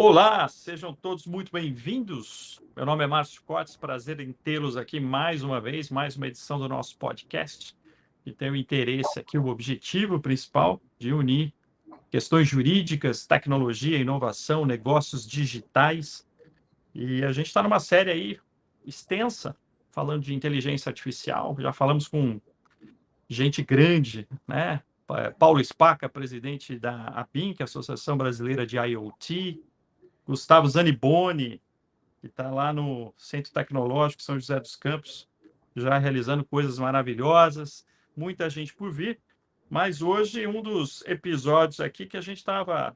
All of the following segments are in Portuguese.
Olá, sejam todos muito bem-vindos. Meu nome é Márcio Cotes, prazer em tê-los aqui mais uma vez, mais uma edição do nosso podcast, que tem o interesse aqui, o objetivo principal de unir questões jurídicas, tecnologia, inovação, negócios digitais. E a gente está numa série aí extensa, falando de inteligência artificial, já falamos com gente grande, né? Paulo Spaca, presidente da ABIN, que é a Associação Brasileira de IoT, Gustavo Zaniboni, que está lá no Centro Tecnológico São José dos Campos, já realizando coisas maravilhosas, muita gente por vir. Mas hoje, um dos episódios aqui que a gente estava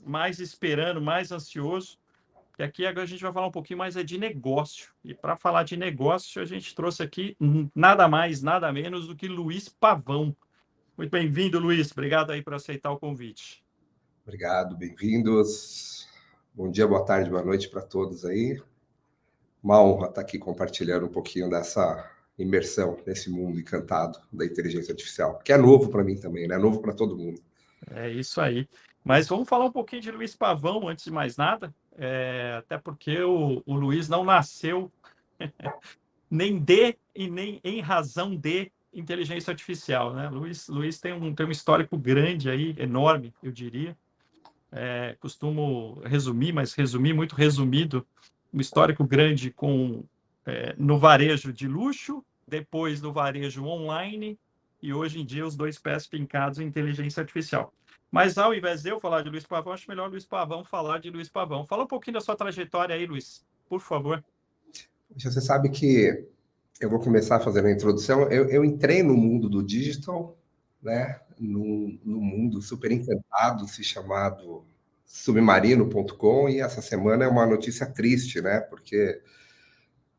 mais esperando, mais ansioso, que aqui agora a gente vai falar um pouquinho mais de negócio. E para falar de negócio, a gente trouxe aqui nada mais, nada menos do que Luiz Pavão. Muito bem-vindo, Luiz. Obrigado aí por aceitar o convite. Obrigado, bem-vindos. Bom dia, boa tarde, boa noite para todos aí. Uma honra estar aqui compartilhando um pouquinho dessa imersão nesse mundo encantado da inteligência artificial, que é novo para mim também, né? É novo para todo mundo. É isso aí. Mas vamos falar um pouquinho de Luiz Pavão antes de mais nada, até porque o Luiz não nasceu nem de e nem em razão de inteligência artificial, né? Luiz tem um histórico grande aí, enorme, eu diria. Costumo resumir, mas resumir muito resumido, um histórico grande no varejo de luxo, depois no varejo online e hoje em dia os dois pés fincados em inteligência artificial. Mas ao invés de eu falar de Luiz Pavão, acho melhor Luiz Pavão falar de Luiz Pavão. Fala um pouquinho da sua trajetória aí, Luiz, por favor. Você sabe que eu vou começar fazendo a introdução. Eu entrei no mundo do digital, né? No mundo super encantado, se chamado submarino.com, e essa semana é uma notícia triste, né? Porque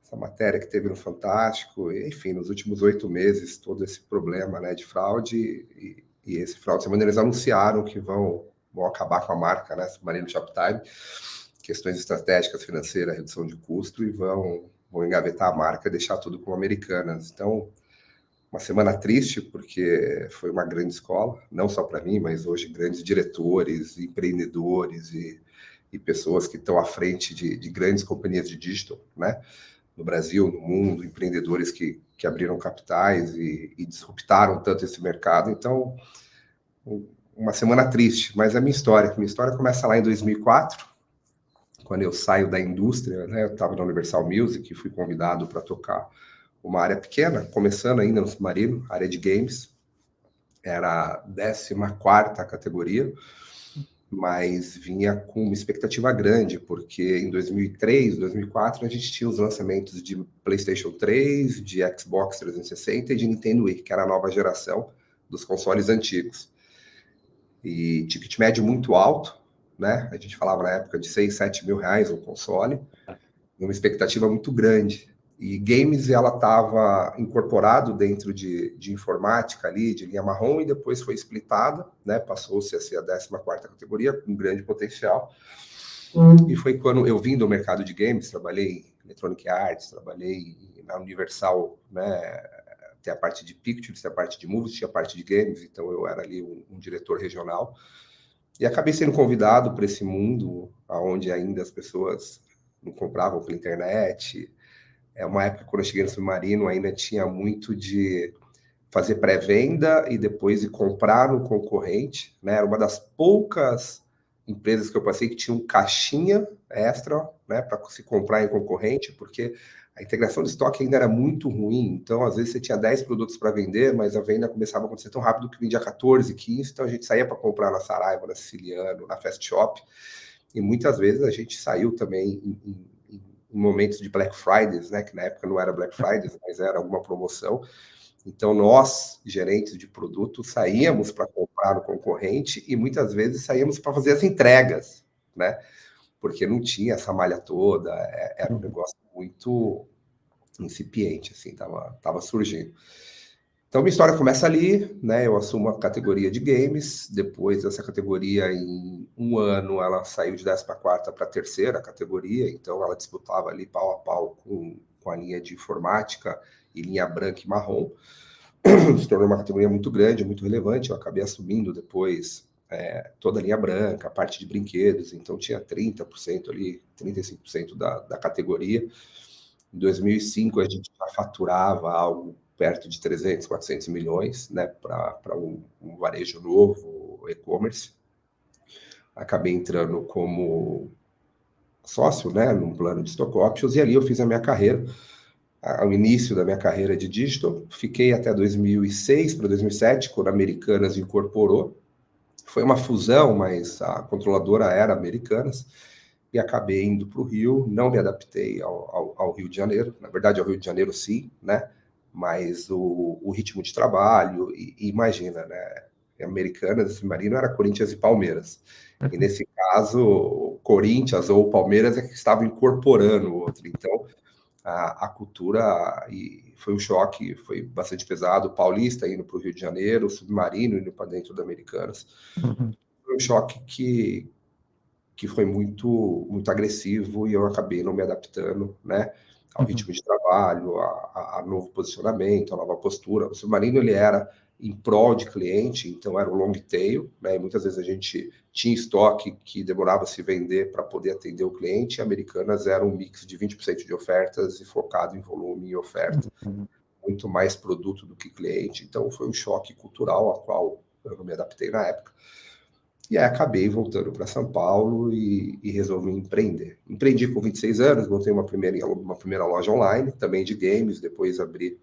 essa matéria que teve no Fantástico, enfim, nos últimos 8 meses, todo esse problema, né, de fraude, e esse final de semana eles anunciaram que vão acabar com a marca, né, Submarino Shoptime, questões estratégicas, financeiras, redução de custo, e vão engavetar a marca e deixar tudo como Americanas. Então, uma semana triste, porque foi uma grande escola, não só para mim, mas hoje grandes diretores, empreendedores e pessoas que estão à frente de grandes companhias de digital, né, no Brasil, no mundo, empreendedores que abriram capitais e disruptaram tanto esse mercado. Então, uma semana triste, mas a minha história começa lá em 2004, quando eu saio da indústria, né? Eu estava na Universal Music e fui convidado para tocar uma área pequena, começando ainda no Submarino, área de games, era a 14ª categoria, mas vinha com uma expectativa grande, porque em 2003, 2004, a gente tinha os lançamentos de PlayStation 3, de Xbox 360 e de Nintendo Wii, que era a nova geração dos consoles antigos. E ticket médio muito alto, né? A gente falava na época de 6, 7 mil reais um console, uma expectativa muito grande. E games, ela estava incorporado dentro de informática ali, de linha marrom, e depois foi splitada, né? Passou-se a ser a 14ª categoria, com grande potencial. E foi quando eu vim do mercado de games, trabalhei em Electronic Arts, trabalhei na Universal, né? Tem a parte de Pictures, tem a parte de movies, tinha a parte de games, então eu era ali um diretor regional. E acabei sendo convidado para esse mundo, onde ainda as pessoas não compravam pela internet. É uma época, quando eu cheguei no Submarino, ainda tinha muito de fazer pré-venda e depois de comprar no concorrente, né? Era uma das poucas empresas que eu passei que tinha um caixinha extra, né, para se comprar em concorrente, porque a integração de estoque ainda era muito ruim. Então, às vezes, você tinha 10 produtos para vender, mas a venda começava a acontecer tão rápido que vendia 14, 15. Então, a gente saía para comprar na Saraiva, na Siciliano, na Fast Shop. E muitas vezes a gente saiu também em momentos de Black Fridays, né, que na época não era Black Fridays, mas era alguma promoção. Então, nós, gerentes de produto, saíamos para comprar no concorrente e muitas vezes saíamos para fazer as entregas, né? Porque não tinha essa malha toda, era um negócio muito incipiente, assim, tava surgindo. Então, minha história começa ali, né? Eu assumo a categoria de games, depois dessa categoria, em um ano, ela saiu de 14ª para a 3ª categoria, então ela disputava ali pau a pau com a linha de informática e linha branca e marrom. Se tornou uma categoria muito grande, muito relevante. Eu acabei assumindo depois toda a linha branca, a parte de brinquedos, então tinha 30% ali, 35% da categoria. Em 2005, a gente já faturava algo perto de 300, 400 milhões, né, para um varejo novo, e-commerce. Acabei entrando como sócio, né, num plano de stock options, e ali eu fiz a minha carreira, ao início da minha carreira de digital. Fiquei até 2006 para 2007, quando a Americanas incorporou. Foi uma fusão, mas a controladora era Americanas, e acabei indo para o Rio. Não me adaptei ao Rio de Janeiro, na verdade ao Rio de Janeiro sim, né? Mas o ritmo de trabalho, e imagina, né? Americanas e Submarino era Corinthians e Palmeiras. E nesse caso, Corinthians ou Palmeiras é que estavam incorporando o outro. Então, a cultura, e foi um choque, foi bastante pesado. O Paulista indo para o Rio de Janeiro, o Submarino indo para dentro da Americanas. Foi um choque que foi muito, muito agressivo, e eu acabei não me adaptando, né, ao ritmo de trabalho, a novo posicionamento, a nova postura. O Submarino, ele era em prol de cliente, então era o long tail, né, e muitas vezes a gente tinha estoque que demorava a se vender para poder atender o cliente. Americanas era um mix de 20% de ofertas e focado em volume e oferta, muito mais produto do que cliente. Então foi um choque cultural ao qual eu não me adaptei na época. E aí acabei voltando para São Paulo e resolvi empreender. Empreendi com 26 anos, montei uma primeira loja online, também de games, depois abri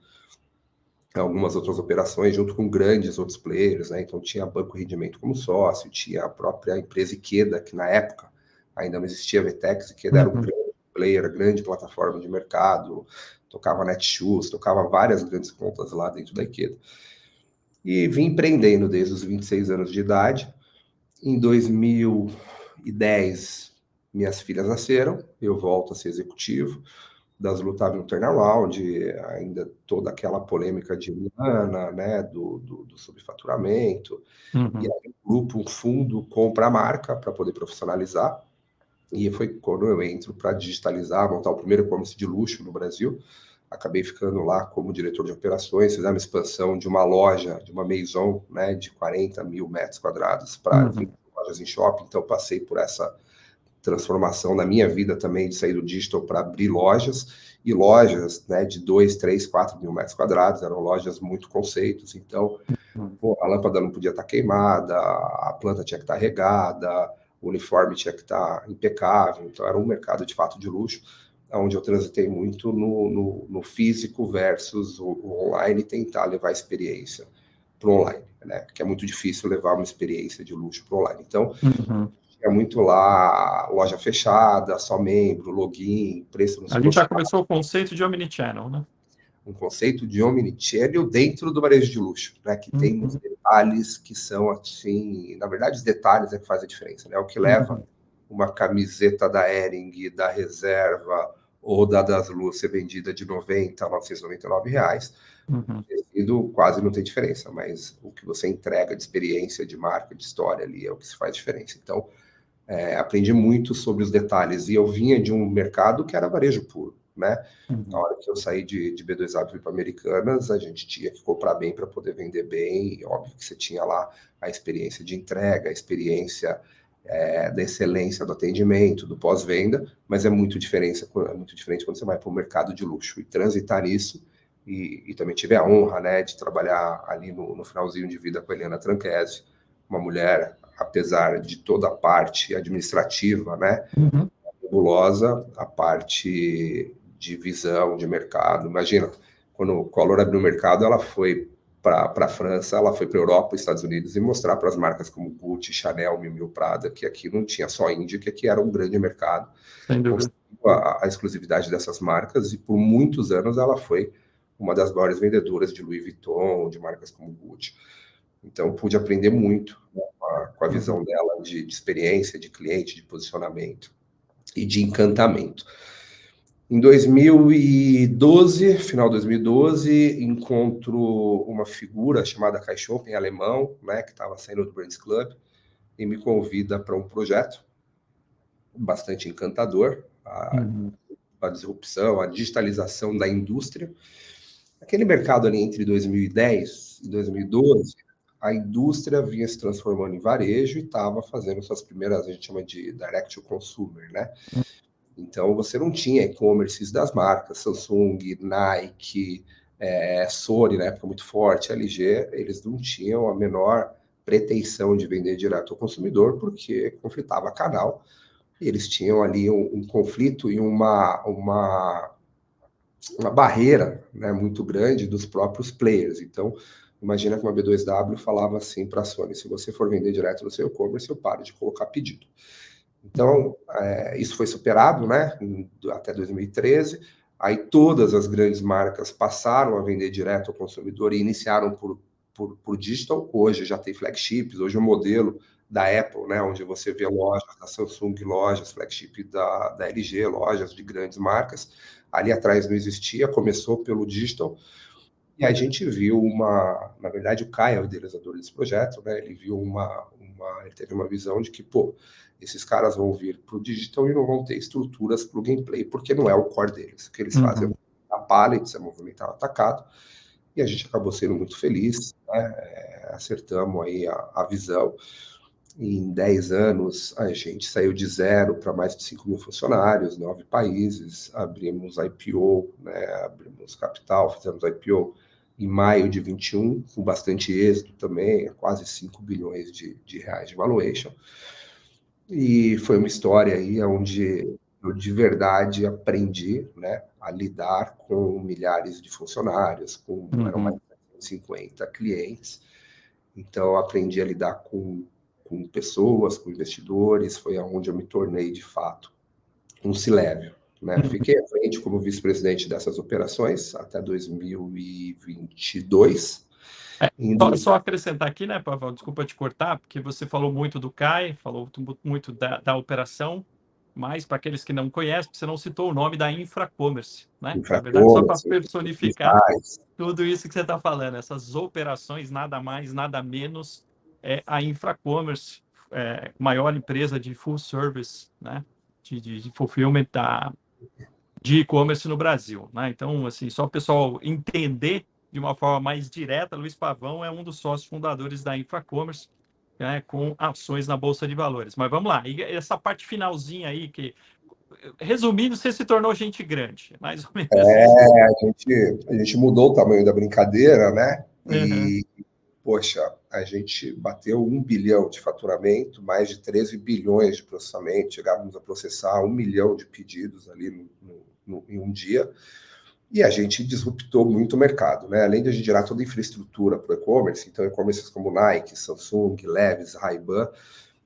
algumas outras operações junto com grandes outros players, né? Então tinha Banco Rendimento como sócio, tinha a própria empresa Ikeda, que na época ainda não existia a Vetex. Ikeda era um grande player, grande plataforma de mercado, tocava Netshoes, tocava várias grandes contas lá dentro da Ikeda. E vim empreendendo desde os 26 anos de idade. Em 2010, minhas filhas nasceram, eu volto a ser executivo. Das lutas no turnaround, ainda toda aquela polêmica de Lana, né, do subfaturamento. E aí o grupo, um fundo, compra a marca para poder profissionalizar. E foi quando eu entro para digitalizar, montar o primeiro e-commerce de luxo no Brasil. Acabei ficando lá como diretor de operações, fizemos a expansão de uma loja, de uma maison, né, de 40 mil metros quadrados para 20 lojas em shopping. Então, passei por essa transformação na minha vida também, de sair do digital para abrir lojas, e lojas, né, de 2, 3, 4 mil metros quadrados, eram lojas muito conceitos. Então, a lâmpada não podia estar queimada, a planta tinha que estar regada, o uniforme tinha que estar impecável. Então, era um mercado de fato de luxo, onde eu transitei muito no físico versus o online, e tentar levar a experiência para o online, né? Que é muito difícil levar uma experiência de luxo para o online. Então, é muito lá, loja fechada, só membro, login, preço no Ali já começou o conceito de omnichannel, né? Um conceito de omnichannel dentro do varejo de luxo, né? Que tem uns detalhes que são assim, na verdade, os detalhes é que fazem a diferença, né? O que leva uma camiseta da Hering, da Reserva ou da Daslu ser vendida de R$90 a R$999, tecido quase não tem diferença, mas o que você entrega de experiência, de marca, de história ali é o que se faz diferença. Então, aprendi muito sobre os detalhes, e eu vinha de um mercado que era varejo puro, né? Na hora que eu saí de B2A para Americanas, a gente tinha que comprar bem para poder vender bem, e óbvio que você tinha lá a experiência de entrega, a experiência da excelência do atendimento, do pós-venda, mas é muito diferente quando você vai para o mercado de luxo e transitar nisso. E também tive a honra, né, de trabalhar ali no finalzinho de vida com a Eliana Tranchese, uma mulher, apesar de toda a parte administrativa, né, nebulosa, a parte de visão de mercado. Imagina, quando o Collor abriu o mercado, ela foi para a França, ela foi para a Europa, Estados Unidos, e mostrar para as marcas como Gucci, Chanel, Miu Miu, Prada, que aqui não tinha só Índia, que aqui era um grande mercado. Sem dúvida. A exclusividade dessas marcas, e por muitos anos ela foi uma das maiores vendedoras de Louis Vuitton, de marcas como Gucci. Então, pude aprender muito, né, com a visão dela de experiência, de cliente, de posicionamento e de encantamento. Em 2012, final de 2012, encontro uma figura chamada Kai Shopping, alemão, né, que estava saindo do Brands Club, e me convida para um projeto bastante encantador, a disrupção, a digitalização da indústria. Aquele mercado ali entre 2010 e 2012, a indústria vinha se transformando em varejo e estava fazendo suas primeiras, a gente chama de direct to consumer, né? Então, você não tinha e-commerces das marcas, Samsung, Nike, Sony, na época muito forte, LG, eles não tinham a menor pretensão de vender direto ao consumidor, porque conflitava canal, e eles tinham ali um conflito e uma barreira, né, muito grande dos próprios players. Então, imagina que uma B2W falava assim para a Sony: se você for vender direto no seu e-commerce, eu paro de colocar pedido. Então, isso foi superado, né, até 2013. Aí todas as grandes marcas passaram a vender direto ao consumidor e iniciaram por digital. Hoje já tem flagships, hoje o modelo da Apple, né, onde você vê lojas da Samsung, lojas flagship da LG, lojas de grandes marcas. Ali atrás não existia, começou pelo digital. E a gente viu na verdade, o Caio é o idealizador desse projeto, né? Ele viu ele teve uma visão de que, pô, esses caras vão vir para o digital e não vão ter estruturas para o gameplay, porque não é o core deles. O que eles fazem é movimentar pallets, é movimentar o atacado, e a gente acabou sendo muito feliz, né? Acertamos aí a visão. Em 10 anos, a gente saiu de 0 para mais de 5 mil funcionários, 9 países, abrimos IPO, né? Abrimos capital, fizemos IPO em maio de 21, com bastante êxito também, quase 5 bilhões de reais de valuation. E foi uma história aí onde eu de verdade aprendi, né, a lidar com milhares de funcionários, eram mais de 50 clientes. Então, aprendi a lidar com pessoas, com investidores, foi onde eu me tornei, de fato, um C-level, né? Fiquei à frente como vice-presidente dessas operações até 2022. Só acrescentar aqui, né, Pavel, desculpa te cortar, porque você falou muito do CAI, falou muito da operação, mas para aqueles que não conhecem, você não citou o nome da Infracommerce, né? Na verdade, só para personificar tudo isso que você está falando, essas operações, nada mais, nada menos, é a Infracommerce, maior empresa de full service, né? De fulfillment de e-commerce no Brasil, né? Então, assim, só o pessoal entender de uma forma mais direta, Luiz Pavão é um dos sócios fundadores da Infracommerce, né, com ações na Bolsa de Valores. Mas vamos lá, e essa parte finalzinha aí, que, resumindo, você se tornou gente grande, mais ou menos isso. A gente mudou o tamanho da brincadeira, né? Uhum. Poxa, a gente bateu 1 bilhão de faturamento, mais de 13 bilhões de processamento, chegávamos a processar 1 milhão de pedidos ali em um dia, e a gente disruptou muito o mercado, né? Além de a gente gerar toda a infraestrutura para o e-commerce, então e-commerces como Nike, Samsung, Levi's, Ray-Ban,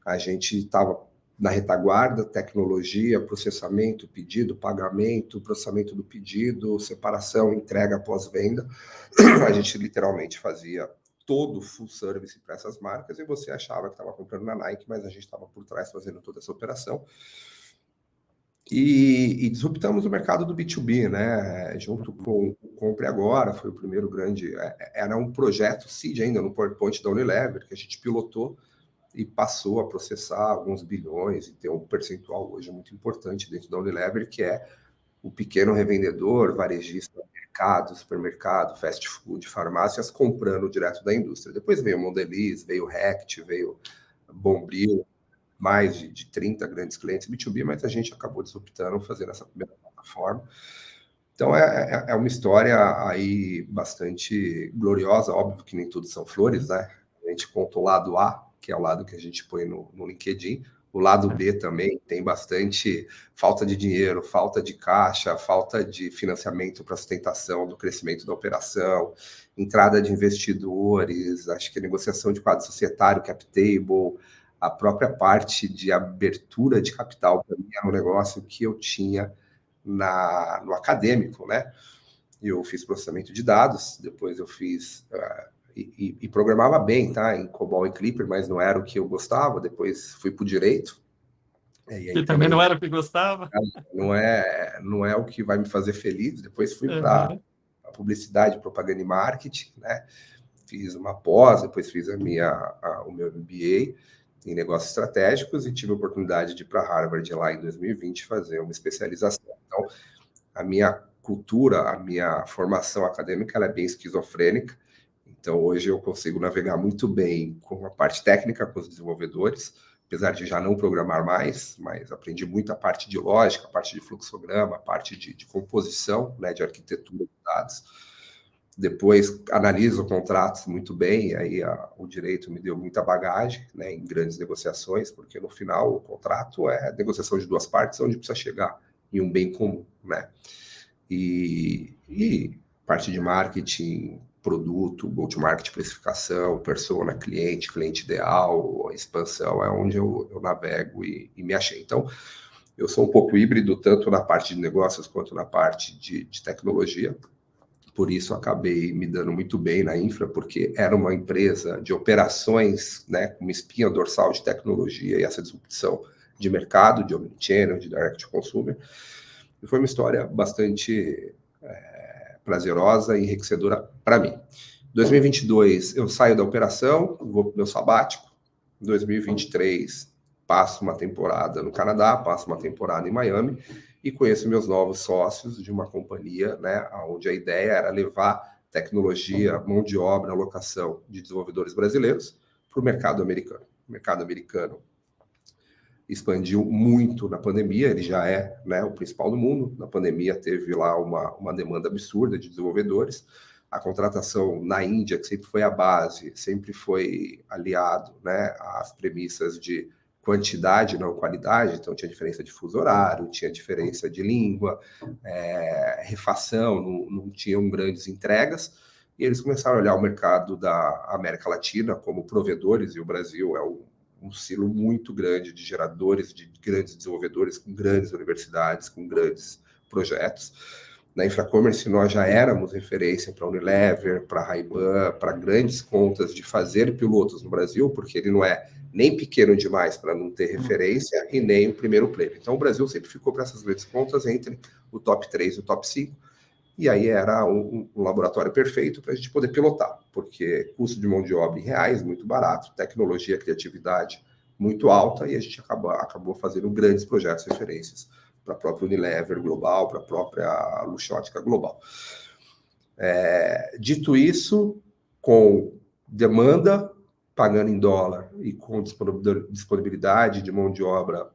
a gente estava na retaguarda, tecnologia, processamento, pedido, pagamento, processamento do pedido, separação, entrega pós-venda. A gente literalmente fazia todo o full service para essas marcas, e você achava que estava comprando na Nike, mas a gente estava por trás fazendo toda essa operação. E disruptamos o mercado do B2B, né? Junto com o Compre Agora, foi o primeiro grande... Era um projeto seed ainda no PowerPoint da Unilever, que a gente pilotou e passou a processar alguns bilhões e ter um percentual hoje muito importante dentro da Unilever, que é o pequeno revendedor, varejista, mercado, supermercado, fast food, farmácias, comprando direto da indústria. Depois veio Mondelez, veio Rect, veio Bombril, mais de 30 grandes clientes B2B, mas a gente acabou disruptando, fazendo essa primeira plataforma. Então, é uma história aí bastante gloriosa, óbvio que nem tudo são flores, né? A gente conta o lado A, que é o lado que a gente põe no LinkedIn, o lado B também tem bastante falta de dinheiro, falta de caixa, falta de financiamento para sustentação do crescimento da operação, entrada de investidores, acho que a negociação de quadro societário, cap table, a própria parte de abertura de capital para mim era um negócio que eu tinha no acadêmico, né? Eu fiz processamento de dados, depois eu fiz e programava bem, tá? Em COBOL e Clipper, mas não era o que eu gostava. Depois fui para o direito. E aí também não era o que gostava. Não é o que vai me fazer feliz. Depois fui para a publicidade, propaganda e marketing, né? Fiz uma pós, depois fiz o meu MBA em negócios estratégicos e tive a oportunidade de ir para Harvard lá em 2020 fazer uma especialização. Então, a minha cultura, a minha formação acadêmica, ela é bem esquizofrênica. Então, hoje eu consigo navegar muito bem com a parte técnica, com os desenvolvedores, apesar de já não programar mais, mas aprendi muito a parte de lógica, a parte de fluxograma, a parte de composição, né, de arquitetura de dados. Depois analiso contratos muito bem, e aí o direito me deu muita bagagem, né, em grandes negociações, porque no final o contrato é negociação de duas partes, onde precisa chegar em um bem comum, né? E parte de marketing, produto, go-to-market, precificação, persona, cliente, cliente ideal, expansão, é onde eu navego e me achei. Então, eu sou um pouco híbrido, tanto na parte de negócios quanto na parte de tecnologia. Por isso, acabei me dando muito bem na Infra, porque era uma empresa de operações, né, com uma espinha dorsal de tecnologia e essa disrupção de mercado, de omnichannel, de direct to consumer. E foi uma história bastante prazerosa e enriquecedora para mim. 2022, eu saio da operação, vou para o meu sabático. 2023, passo uma temporada no Canadá, passo uma temporada em Miami e conheço meus novos sócios de uma companhia, né, onde a ideia era levar tecnologia, mão de obra, alocação de desenvolvedores brasileiros para o mercado americano. O mercado americano expandiu muito na pandemia, ele já é, né, o principal do mundo. Na pandemia teve lá uma demanda absurda de desenvolvedores. A contratação na Índia, que sempre foi a base, sempre foi aliado, né, às premissas de quantidade, não qualidade. Então tinha diferença de fuso horário, tinha diferença de língua, refação, não tinham grandes entregas. E eles começaram a olhar o mercado da América Latina como provedores, e o Brasil é um silo muito grande de geradores, de grandes desenvolvedores, com grandes universidades, com grandes projetos. Na Infracommerce, nós já éramos referência para a Unilever, para a Ray-Ban, para grandes contas de fazer pilotos no Brasil, porque ele não é nem pequeno demais para não ter referência e nem o primeiro player. Então, o Brasil sempre ficou para essas grandes contas entre o top 3 e o top 5. E aí era um laboratório perfeito para a gente poder pilotar, porque custo de mão de obra em reais muito barato, tecnologia, criatividade muito alta, e a gente acabou fazendo grandes projetos de referências para a própria Unilever global, para a própria Luxottica global. Dito isso, com demanda pagando em dólar e com disponibilidade de mão de obra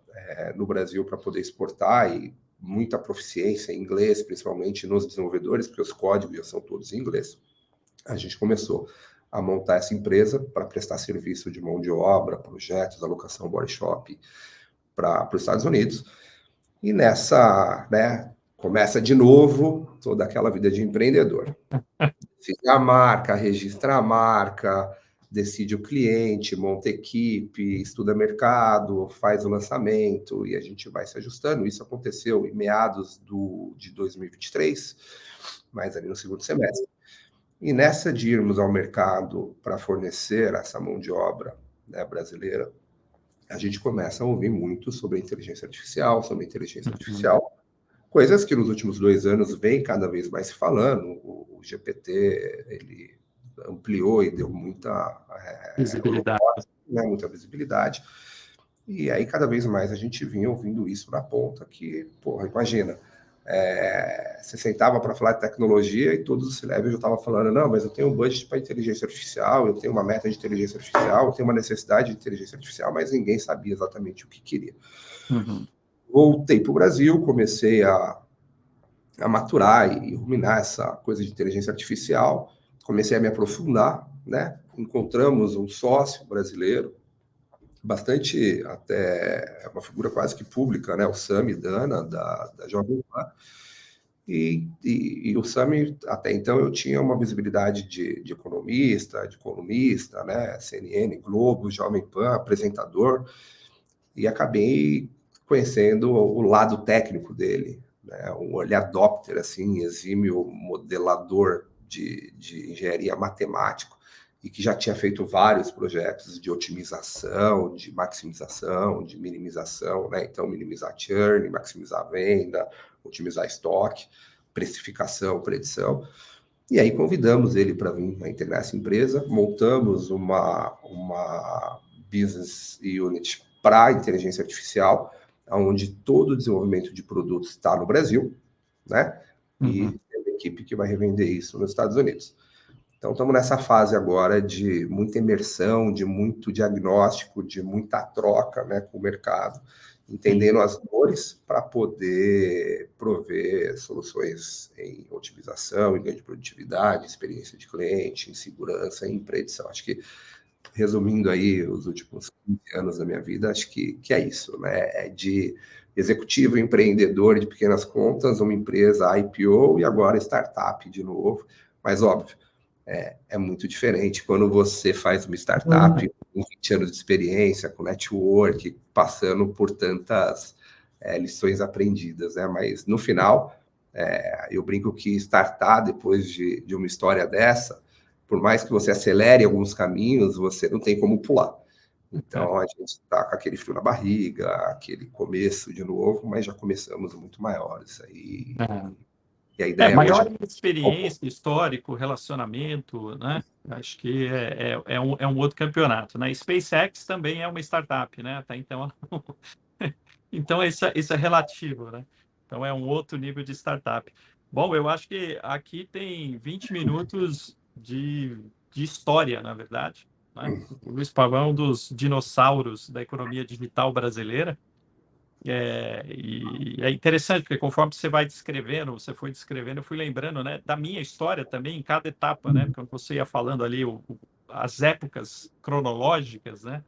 no Brasil para poder exportar, e muita proficiência em inglês, principalmente nos desenvolvedores, porque os códigos já são todos em inglês, a gente começou a montar essa empresa para prestar serviço de mão de obra, projetos, alocação body shop para os Estados Unidos. E nessa, né, começa de novo toda aquela vida de empreendedor. Decide a marca, registra a marca, decide o cliente, monta equipe, estuda mercado, faz o lançamento e a gente vai se ajustando. Isso aconteceu em meados de 2023, mas ali no segundo semestre. E nessa de irmos ao mercado para fornecer essa mão de obra, né, brasileira, a gente começa a ouvir muito sobre inteligência artificial, coisas que nos últimos 2 anos vem cada vez mais se falando. O GPT, ele ampliou e deu muita visibilidade. Né, muita visibilidade. E aí, cada vez mais, a gente vinha ouvindo isso na ponta, que, porra, imagina, você sentava para falar de tecnologia e todos os C-Levels já estavam falando, não, mas eu tenho um budget para inteligência artificial, eu tenho uma meta de inteligência artificial, eu tenho uma necessidade de inteligência artificial, mas ninguém sabia exatamente o que queria. Uhum. Voltei para o Brasil, comecei a maturar e ruminar essa coisa de inteligência artificial, comecei a me aprofundar, né? Encontramos um sócio brasileiro, bastante, até uma figura quase que pública, né? O Sami Dana, da Jovem Pan. E o Sami, até então, eu tinha uma visibilidade de economista, de colunista, né? CNN, Globo, Jovem Pan, apresentador, e acabei conhecendo o lado técnico dele, né? Um early adopter, assim, exímio modelador de engenharia matemática, e que já tinha feito vários projetos de otimização, de maximização, de minimização, né? Então, minimizar churn, maximizar a venda, otimizar estoque, precificação, predição. E aí convidamos ele para vir a integrar essa empresa, montamos uma business unit para inteligência artificial, onde todo o desenvolvimento de produtos está no Brasil, né? E tem uma equipe que vai revender isso nos Estados Unidos. Então, estamos nessa fase agora de muita imersão, de muito diagnóstico, de muita troca, né, com o mercado, entendendo as dores para poder prover soluções em otimização, em ganho de produtividade, experiência de cliente, em segurança, em predição. Acho que, resumindo aí os últimos 15 anos da minha vida, acho que é isso, né? É de executivo, empreendedor de pequenas contas, uma empresa IPO e agora startup de novo. Mas, óbvio, é muito diferente quando você faz uma startup com 20 anos de experiência, com network, passando por tantas lições aprendidas, né? Mas, no final, eu brinco que startar depois de uma história dessa, por mais que você acelere alguns caminhos, você não tem como pular. Então, a gente está com aquele frio na barriga, aquele começo de novo, mas já começamos muito maiores. Aí, e a ideia hoje Maior experiência, histórico, relacionamento, né? Acho que é um outro campeonato, né? SpaceX também é uma startup, né? Até então, então isso é relativo, né? Então é um outro nível de startup. Bom, eu acho que aqui tem 20 minutos de história, na verdade, né? O Luiz Pavão é um dos dinossauros da economia digital brasileira. E é interessante, porque conforme você vai descrevendo, você foi descrevendo, eu fui lembrando, né, da minha história também em cada etapa, né? Porque você ia falando ali as épocas cronológicas, né?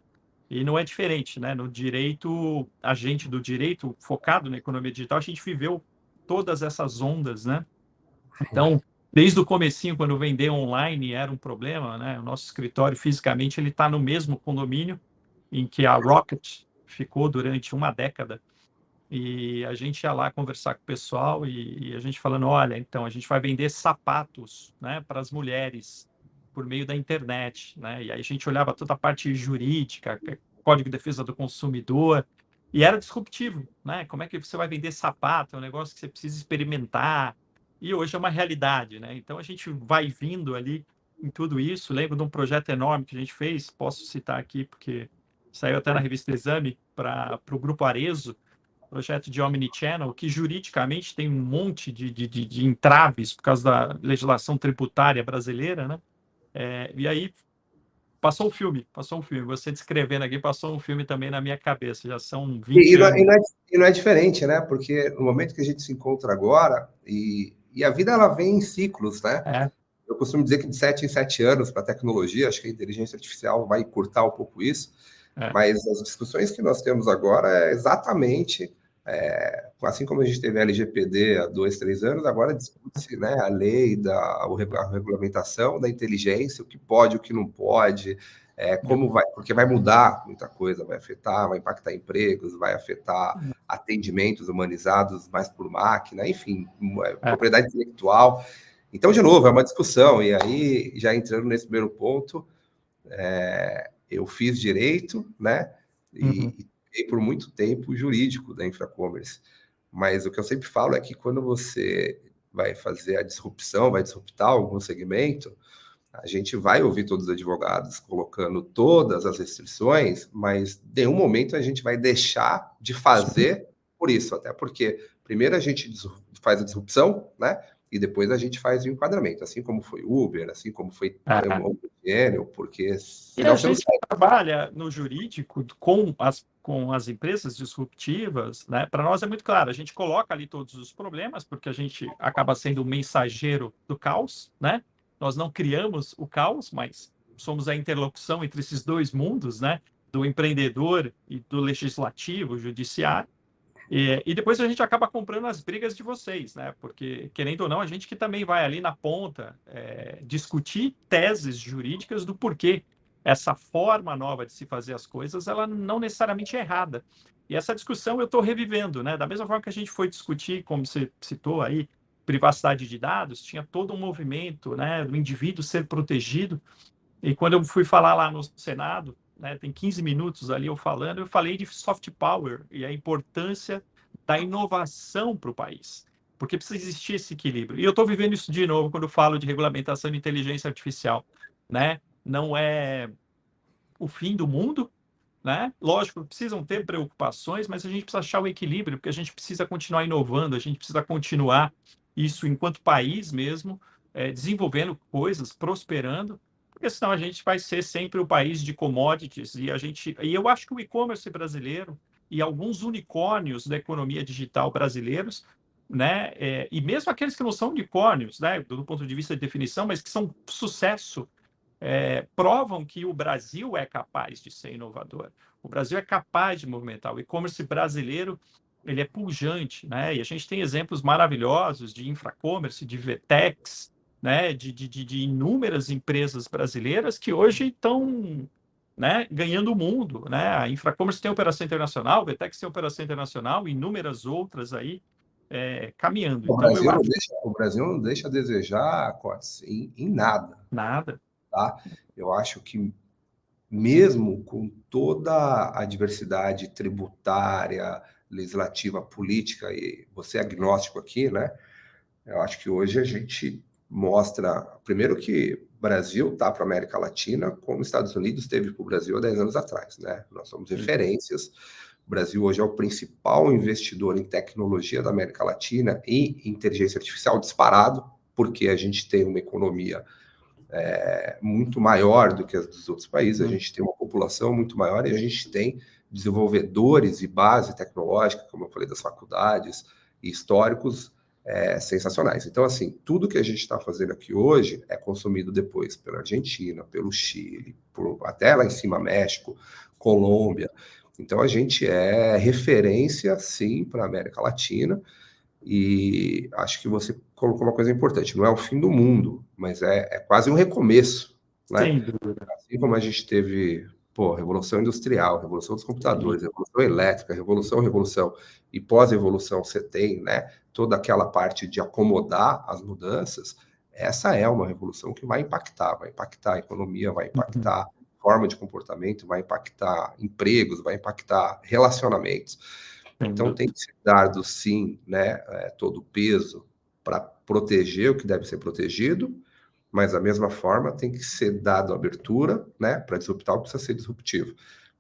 E não é diferente, né? No direito, a gente do direito focado na economia digital, a gente viveu todas essas ondas, né? Então, desde o comecinho, quando vender online era um problema, né? O nosso escritório fisicamente ele está no mesmo condomínio em que a Rocket ficou durante uma década. E a gente ia lá conversar com o pessoal e a gente falando, olha, então a gente vai vender sapatos, né, para as mulheres por meio da internet, né? E aí a gente olhava toda a parte jurídica, Código de Defesa do Consumidor, e era disruptivo, né? Como é que você vai vender sapato? É um negócio que você precisa experimentar. E hoje é uma realidade, né? Então a gente vai vindo ali em tudo isso. Lembro de um projeto enorme que a gente fez, posso citar aqui porque saiu até na revista Exame para o Grupo Arezzo, projeto de Omnichannel, que juridicamente tem um monte de entraves por causa da legislação tributária brasileira, né? E aí passou um filme. Você descrevendo aqui, passou um filme também na minha cabeça. Já são 20 anos. Não é diferente, né? Porque no momento que a gente se encontra agora, e a vida ela vem em ciclos, né? Eu costumo dizer que de 7 em 7 anos para a tecnologia, acho que a inteligência artificial vai encurtar um pouco isso, mas as discussões que nós temos agora é exatamente, assim como a gente teve a LGPD há 2, 3 anos, agora discute-se, né, a lei, a regulamentação da inteligência, o que pode, o que não pode, como vai, porque vai mudar muita coisa, vai afetar, vai impactar empregos, vai afetar atendimentos humanizados mais por máquina, enfim, propriedade intelectual. Então, de novo, é uma discussão, e aí, já entrando nesse primeiro ponto, eu fiz direito, né, e por muito tempo jurídico da Infracommerce, mas o que eu sempre falo é que quando você vai fazer a disrupção, vai disruptar algum segmento, a gente vai ouvir todos os advogados colocando todas as restrições, mas em nenhum momento a gente vai deixar de fazer por isso, até porque primeiro a gente faz a disrupção, né? E depois a gente faz o enquadramento, assim como foi Uber, assim como foi o Gênero, porque senão você não sai. Trabalha no jurídico com as empresas disruptivas, né? Para nós é muito claro, a gente coloca ali todos os problemas, porque a gente acaba sendo o mensageiro do caos, né? Nós não criamos o caos, mas somos a interlocução entre esses dois mundos, né? Do empreendedor e do legislativo, judiciário. E depois a gente acaba comprando as brigas de vocês, né? Porque, querendo ou não, a gente que também vai ali na ponta discutir teses jurídicas do porquê essa forma nova de se fazer as coisas, ela não necessariamente é errada. E essa discussão eu estou revivendo, né? Da mesma forma que a gente foi discutir, como você citou aí, privacidade de dados, tinha todo um movimento, né, do indivíduo ser protegido. E quando eu fui falar lá no Senado, né, tem 15 minutos ali eu falando, eu falei de soft power e a importância da inovação para o país, porque precisa existir esse equilíbrio. E eu estou vivendo isso de novo quando eu falo de regulamentação de inteligência artificial, né? Não é o fim do mundo, né? Lógico, precisam ter preocupações, mas a gente precisa achar o equilíbrio, porque a gente precisa continuar inovando, a gente precisa continuar isso enquanto país mesmo, desenvolvendo coisas, prosperando, porque senão a gente vai ser sempre o país de commodities, e eu acho que o e-commerce brasileiro e alguns unicórnios da economia digital brasileiros, né, e mesmo aqueles que não são unicórnios, né, do ponto de vista de definição, mas que são sucesso, provam que o Brasil é capaz de ser inovador. O Brasil é capaz de movimentar. O e-commerce brasileiro, ele é pujante, né? E a gente tem exemplos maravilhosos de infracommerce, de VTEX, né? De inúmeras empresas brasileiras que hoje estão, né, ganhando o mundo, né? A Infracommerce tem operação internacional, o VTEX tem operação internacional, inúmeras outras aí caminhando. O Então, eu Brasil não acho deixa, o Brasil não deixa a desejar, Cotes, em nada, nada. tá? Eu acho que mesmo com toda a diversidade tributária, legislativa, política, e você é agnóstico aqui, né? Eu acho que hoje a gente mostra, primeiro, que o Brasil está para a América Latina como os Estados Unidos esteve para o Brasil há 10 anos atrás, né? Nós somos referências. O Brasil hoje é o principal investidor em tecnologia da América Latina e inteligência artificial disparado, porque a gente tem uma economia muito maior do que as dos outros países, a gente tem uma população muito maior e a gente tem desenvolvedores e base tecnológica, como eu falei, das faculdades e históricos sensacionais. Então, assim, tudo que a gente está fazendo aqui hoje é consumido depois pela Argentina, pelo Chile, até lá em cima México, Colômbia. Então, a gente é referência, sim, para a América Latina, e acho que você colocou uma coisa importante, não é o fim do mundo, mas é quase um recomeço, né? Sem dúvida. Assim como a gente teve, Revolução Industrial, Revolução dos Computadores, Revolução Elétrica, Revolução, e pós-Revolução você tem, né, toda aquela parte de acomodar as mudanças. Essa é uma revolução que vai impactar a economia, vai impactar forma de comportamento, vai impactar empregos, vai impactar relacionamentos. Então tem que ser dado, sim, né, todo o peso para proteger o que deve ser protegido, mas da mesma forma tem que ser dado abertura, né, para disruptar o que precisa ser disruptivo.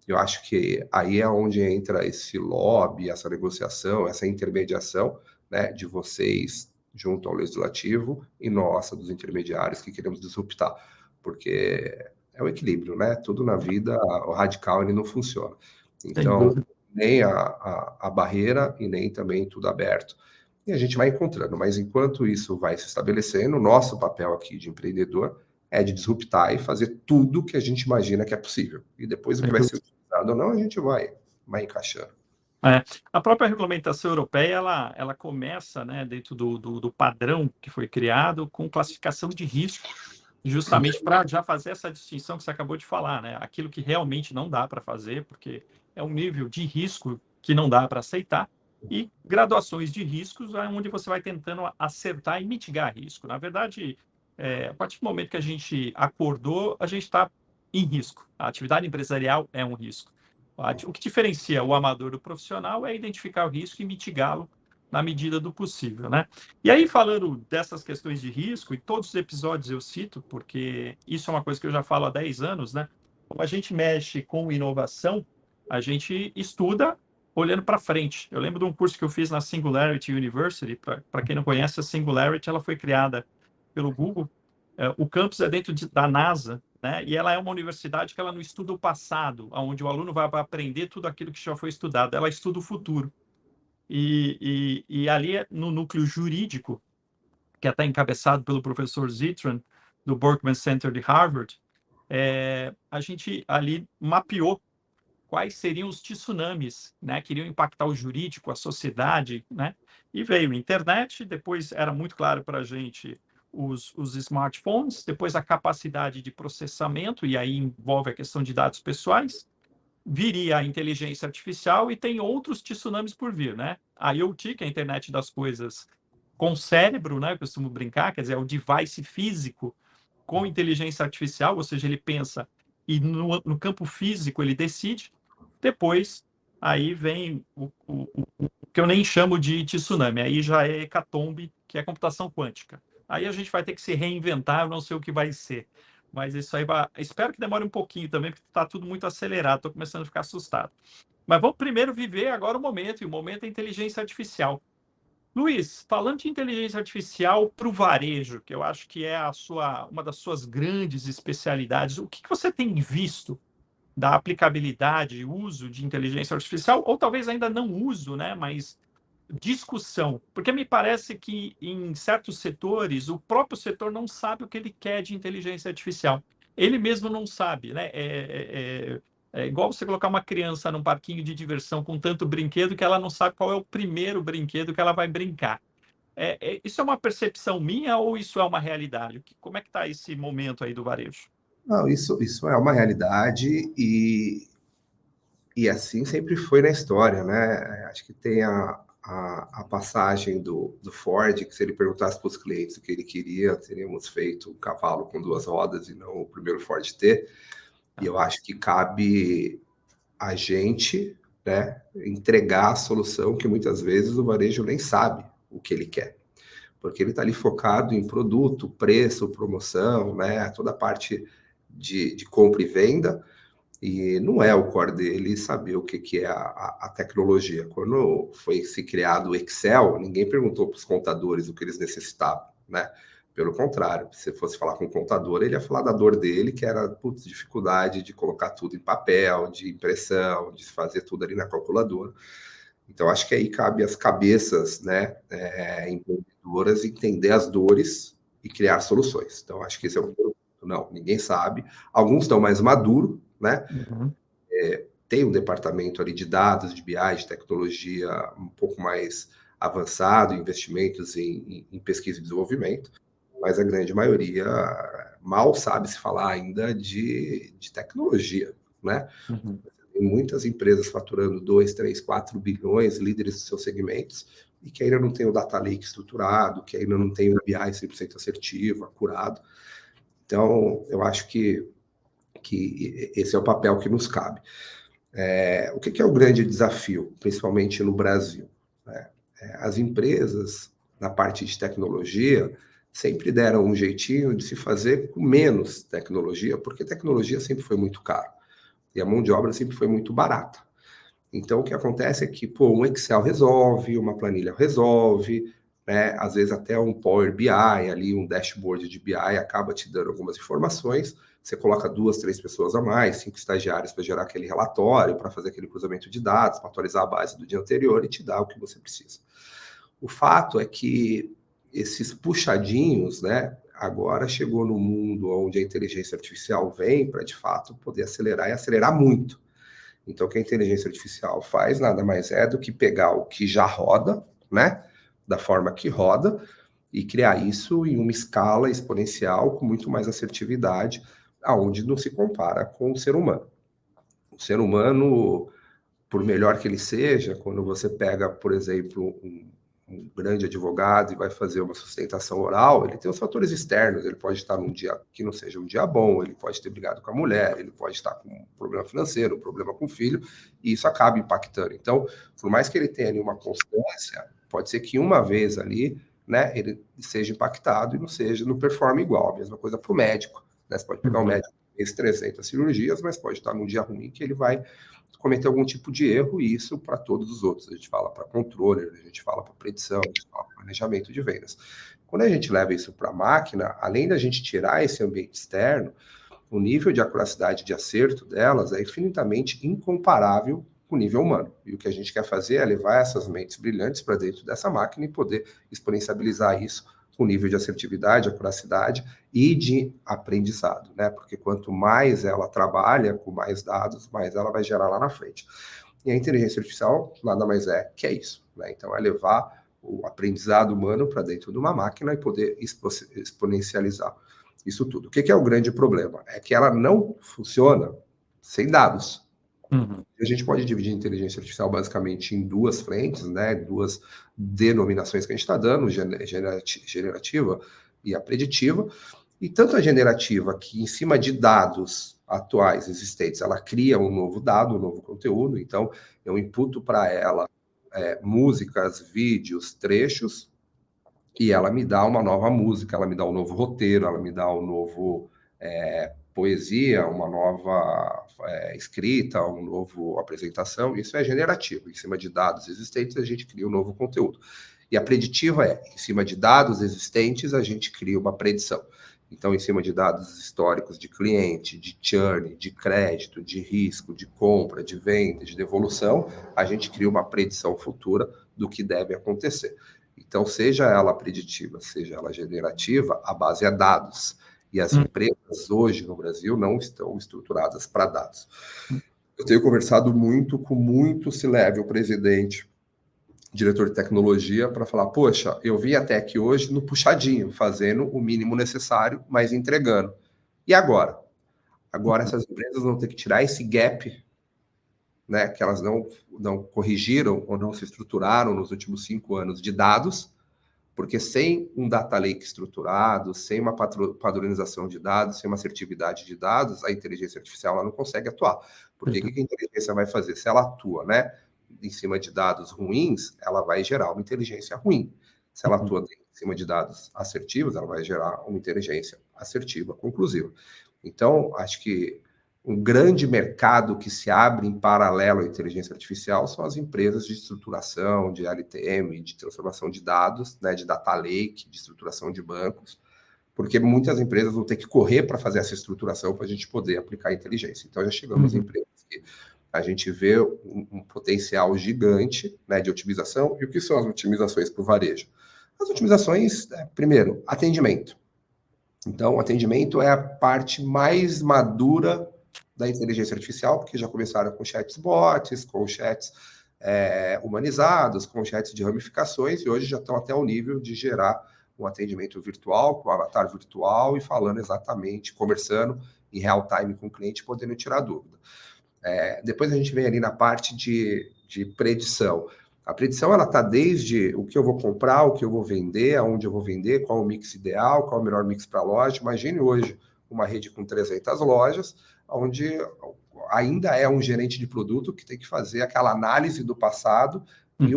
Eu acho que aí é onde entra esse lobby, essa negociação, essa intermediação, né, de vocês junto ao legislativo e nossa, dos intermediários que queremos disruptar, porque é o equilíbrio, né? Tudo na vida, o radical ele não funciona. Então, nem a barreira e nem também tudo aberto. E a gente vai encontrando, mas enquanto isso vai se estabelecendo, o nosso papel aqui de empreendedor é de disruptar e fazer tudo que a gente imagina que é possível. E depois o que vai ser utilizado ou não, a gente vai encaixando. A própria regulamentação europeia, ela começa, né, dentro do padrão que foi criado com classificação de risco, justamente para já fazer essa distinção que você acabou de falar, né? Aquilo que realmente não dá para fazer, porque é um nível de risco que não dá para aceitar, e graduações de riscos, onde você vai tentando acertar e mitigar risco. Na verdade, a partir do momento que a gente acordou, a gente está em risco. A atividade empresarial é um risco. O que diferencia o amador do profissional é identificar o risco e mitigá-lo na medida do possível, né? E aí, falando dessas questões de risco, e todos os episódios eu cito, porque isso é uma coisa que eu já falo há 10 anos, né? Como a gente mexe com inovação, a gente estuda olhando para frente. Eu lembro de um curso que eu fiz na Singularity University. Para quem não conhece, a Singularity ela foi criada pelo Google. O campus é dentro da NASA, né? E ela é uma universidade que ela não estuda o passado, onde o aluno vai aprender tudo aquilo que já foi estudado. Ela estuda o futuro. E ali no núcleo jurídico, que é até encabeçado pelo professor Zitran, do Berkman Center de Harvard, a gente ali mapeou quais seriam os tsunamis, né, que iriam impactar o jurídico, a sociedade, né? E veio a internet, depois era muito claro para a gente os smartphones, depois a capacidade de processamento, e aí envolve a questão de dados pessoais, viria a inteligência artificial e tem outros tsunamis por vir, né? A IoT, que é a internet das coisas com cérebro, né? Eu costumo brincar, quer dizer, é o device físico com inteligência artificial, ou seja, ele pensa e no campo físico ele decide. Depois, aí vem o que eu nem chamo de tsunami, aí já é hecatombe, que é computação quântica. Aí a gente vai ter que se reinventar, eu não sei o que vai ser. Mas isso aí vai. Espero que demore um pouquinho também, porque está tudo muito acelerado, estou começando a ficar assustado. Mas vamos primeiro viver agora o momento, e o momento é a inteligência artificial. Luiz, falando de inteligência artificial para o varejo, que eu acho que é uma das suas grandes especialidades, o que você tem visto da aplicabilidade e uso de inteligência artificial, ou talvez ainda não uso, né, mas discussão? Porque me parece que em certos setores, o próprio setor não sabe o que ele quer de inteligência artificial. Ele mesmo não sabe, né? É igual você colocar uma criança num parquinho de diversão com tanto brinquedo que ela não sabe qual é o primeiro brinquedo que ela vai brincar. Isso é uma percepção minha ou isso é uma realidade? Como é que está esse momento aí do varejo? Não, isso é uma realidade e assim sempre foi na história, né? Acho que tem a passagem do Ford, que se ele perguntasse para os clientes o que ele queria, teríamos feito um cavalo com duas rodas e não o primeiro Ford T. E eu acho que cabe a gente, né, entregar a solução que muitas vezes o varejo nem sabe o que ele quer. Porque ele está ali focado em produto, preço, promoção, né, toda a parte de compra e venda, e não é o core dele saber o que é a tecnologia. Quando foi se criado o Excel, ninguém perguntou para os contadores o que eles necessitavam, né? Pelo contrário, se você fosse falar com o contador, ele ia falar da dor dele, que era putz, dificuldade de colocar tudo em papel, de impressão, de fazer tudo ali na calculadora. Então, acho que aí cabe às cabeças, né, empreendedoras entender as dores e criar soluções. Então, acho que esse é o primeiro ponto. Não, ninguém sabe. Alguns estão mais maduros, né? Uhum. Tem um departamento ali de dados, de BI, de tecnologia um pouco mais avançado, investimentos em pesquisa e desenvolvimento, mas a grande maioria mal sabe se falar ainda de tecnologia, né? Uhum. Tem muitas empresas faturando 2, 3, 4 bilhões, líderes dos seus segmentos, e que ainda não tem o data lake estruturado, que ainda não tem o BI 100% assertivo, acurado. Então, eu acho que esse é o papel que nos cabe. O que é o grande desafio, principalmente no Brasil? Né? As empresas, na parte de tecnologia, sempre deram um jeitinho de se fazer com menos tecnologia, porque tecnologia sempre foi muito caro e a mão de obra sempre foi muito barata. Então, o que acontece é que, pô, um Excel resolve, uma planilha resolve, né? Às vezes até um Power BI, ali um dashboard de BI acaba te dando algumas informações. Você coloca 2, 3 pessoas a mais, 5 estagiários para gerar aquele relatório, para fazer aquele cruzamento de dados, para atualizar a base do dia anterior e te dá o que você precisa. O fato é que esses puxadinhos, né? Agora chegou no mundo onde a inteligência artificial vem para, de fato, poder acelerar e acelerar muito. Então, o que a inteligência artificial faz nada mais é do que pegar o que já roda, né, da forma que roda, e criar isso em uma escala exponencial com muito mais assertividade, aonde não se compara com o ser humano. O ser humano, por melhor que ele seja, quando você pega, por exemplo, um grande advogado e vai fazer uma sustentação oral, ele tem os fatores externos, ele pode estar num dia que não seja um dia bom, ele pode ter brigado com a mulher, ele pode estar com um problema financeiro, um problema com o filho, e isso acaba impactando. Então, por mais que ele tenha ali uma constância, pode ser que uma vez ali, né, ele seja impactado e não seja, não performe igual. A mesma coisa para o médico, né? Você pode pegar um Uhum. médico que fez 300 cirurgias, mas pode estar num dia ruim que ele vai cometer algum tipo de erro, e isso para todos os outros. A gente fala para controle, a gente fala para predição, a gente fala para planejamento de vendas. Quando a gente leva isso para a máquina, além da gente tirar esse ambiente externo, o nível de acuracidade de acerto delas é infinitamente incomparável com o nível humano. E o que a gente quer fazer é levar essas mentes brilhantes para dentro dessa máquina e poder exponencializar isso com nível de assertividade, acuracidade e de aprendizado, né? Porque quanto mais ela trabalha com mais dados, mais ela vai gerar lá na frente. E a inteligência artificial nada mais é que é isso, né? Então é levar o aprendizado humano para dentro de uma máquina e poder exponencializar isso tudo. O que é o grande problema? É que ela não funciona sem dados. Uhum. A gente pode dividir a inteligência artificial basicamente em duas frentes, né? Duas denominações que a gente está dando, generativa e a preditiva. E tanto a generativa, que em cima de dados atuais existentes, ela cria um novo dado, um novo conteúdo. Então, eu imputo para ela músicas, vídeos, trechos, e ela me dá uma nova música, ela me dá um novo roteiro, ela me dá um novo poesia, uma nova escrita, uma nova apresentação. Isso é generativo. Em cima de dados existentes, a gente cria um novo conteúdo. E a preditiva em cima de dados existentes, a gente cria uma predição. Então, em cima de dados históricos de cliente, de churn, de crédito, de risco, de compra, de venda, de devolução, a gente cria uma predição futura do que deve acontecer. Então, seja ela preditiva, seja ela generativa, a base é dados. E as empresas hoje no Brasil não estão estruturadas para dados. Eu tenho conversado muito com muito C-level, presidente, diretor de tecnologia, para falar, poxa, eu vim até aqui hoje no puxadinho, fazendo o mínimo necessário, mas entregando. E agora? Agora essas empresas vão ter que tirar esse gap, né, que elas não corrigiram ou não se estruturaram nos últimos 5 anos de dados, porque sem um data lake estruturado, sem uma padronização de dados, sem uma assertividade de dados, a inteligência artificial ela não consegue atuar. Porque o que a inteligência vai fazer? Se ela atua, né, em cima de dados ruins, ela vai gerar uma inteligência ruim. Se ela atua em cima de dados assertivos, ela vai gerar uma inteligência assertiva, conclusiva. Então, acho que um grande mercado que se abre em paralelo à inteligência artificial são as empresas de estruturação, de LTM, de transformação de dados, né, de data lake, de estruturação de bancos, porque muitas empresas vão ter que correr para fazer essa estruturação para a gente poder aplicar a inteligência. Então, já chegamos em empresas que a gente vê um potencial gigante, né, de otimização. E o que são as otimizações para o varejo? As otimizações, primeiro, atendimento. Então, o atendimento é a parte mais madura da inteligência artificial, porque já começaram com chatbots, com chats humanizados, com chats de ramificações, e hoje já estão até o nível de gerar um atendimento virtual, com um avatar virtual, e falando exatamente, conversando em real time com o cliente, podendo tirar dúvida. Depois a gente vem ali na parte de predição. A predição, ela está desde o que eu vou comprar, o que eu vou vender, aonde eu vou vender, qual o mix ideal, qual o melhor mix para a loja. Imagine hoje uma rede com 300 lojas, onde ainda é um gerente de produto que tem que fazer aquela análise do passado e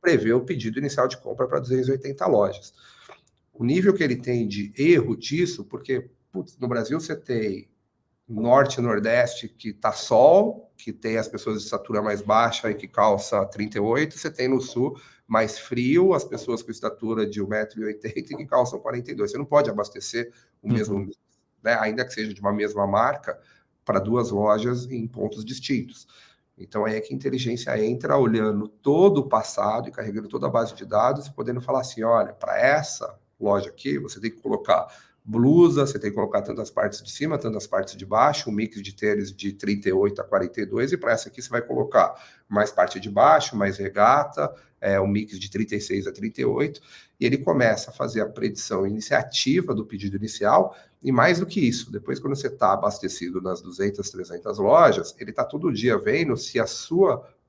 prever o pedido inicial de compra para 280 lojas. O nível que ele tem de erro disso, porque no Brasil você tem norte e nordeste que está sol, que tem as pessoas de estatura mais baixa e que calça 38, você tem no sul mais frio, as pessoas com estatura de 1,80 m e que calçam 42. Você não pode abastecer o mesmo, né, ainda que seja de uma mesma marca, para 2 lojas em pontos distintos. Então, é que a inteligência entra olhando todo o passado e carregando toda a base de dados e podendo falar assim, olha, para essa loja aqui, você tem que colocar blusa, você tem que colocar tantas partes de cima, tantas partes de baixo, um mix de tênis de 38 a 42, e para essa aqui você vai colocar mais parte de baixo, mais regata, um mix de 36 a 38, e ele começa a fazer a predição iniciativa do pedido inicial, e mais do que isso, depois quando você está abastecido nas 200, 300 lojas, ele está todo dia vendo se o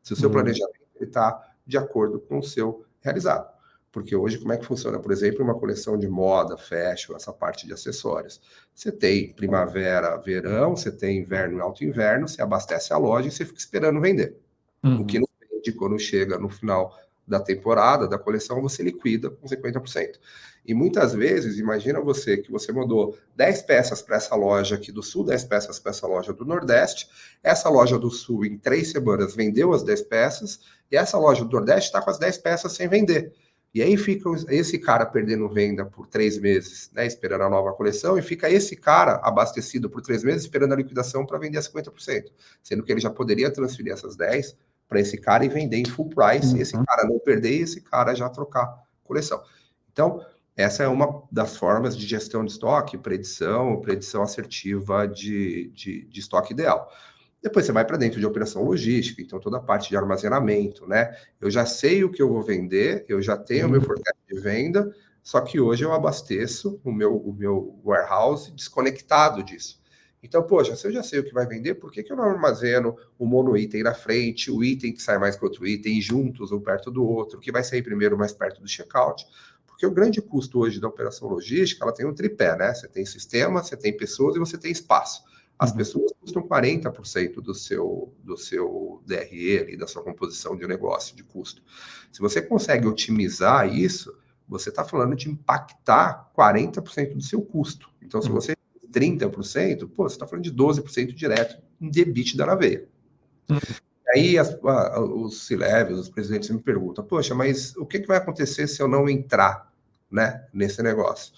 seu planejamento está de acordo com o seu realizado. Porque hoje, como é que funciona? Por exemplo, uma coleção de moda, fashion, essa parte de acessórios. Você tem primavera, verão, você tem inverno e alto inverno, você abastece a loja e você fica esperando vender. O que não vende quando chega no final da temporada, da coleção, você liquida com 50%. E muitas vezes, imagina você que você mandou 10 peças para essa loja aqui do Sul, 10 peças para essa loja do Nordeste, essa loja do Sul, em 3 semanas, vendeu as 10 peças, e essa loja do Nordeste está com as 10 peças sem vender. E aí fica esse cara perdendo venda por 3 meses, né, esperando a nova coleção, e fica esse cara abastecido por 3 meses esperando a liquidação para vender a 50%, sendo que ele já poderia transferir essas 10 para esse cara e vender em full price, esse cara não perder e esse cara já trocar coleção. Então, essa é uma das formas de gestão de estoque, predição assertiva de estoque ideal. Depois você vai para dentro de operação logística, então toda a parte de armazenamento, né? Eu já sei o que eu vou vender, eu já tenho o meu forecast de venda, só que hoje eu abasteço o meu warehouse desconectado disso. Então, poxa, se eu já sei o que vai vender, por que eu não armazeno o mono item na frente, o item que sai mais que outro item, juntos, um perto do outro, que vai sair primeiro mais perto do checkout? Porque o grande custo hoje da operação logística, ela tem um tripé, né? Você tem sistema, você tem pessoas e você tem espaço. As pessoas custam 40% do seu DRE, ali, da sua composição de negócio, de custo. Se você consegue otimizar isso, você está falando de impactar 40% do seu custo. Então, se você 30%, você está falando de 12% direto em EBITDA na veia. Aí os C-levels, os presidentes me perguntam, poxa, mas o que vai acontecer se eu não entrar, né, nesse negócio?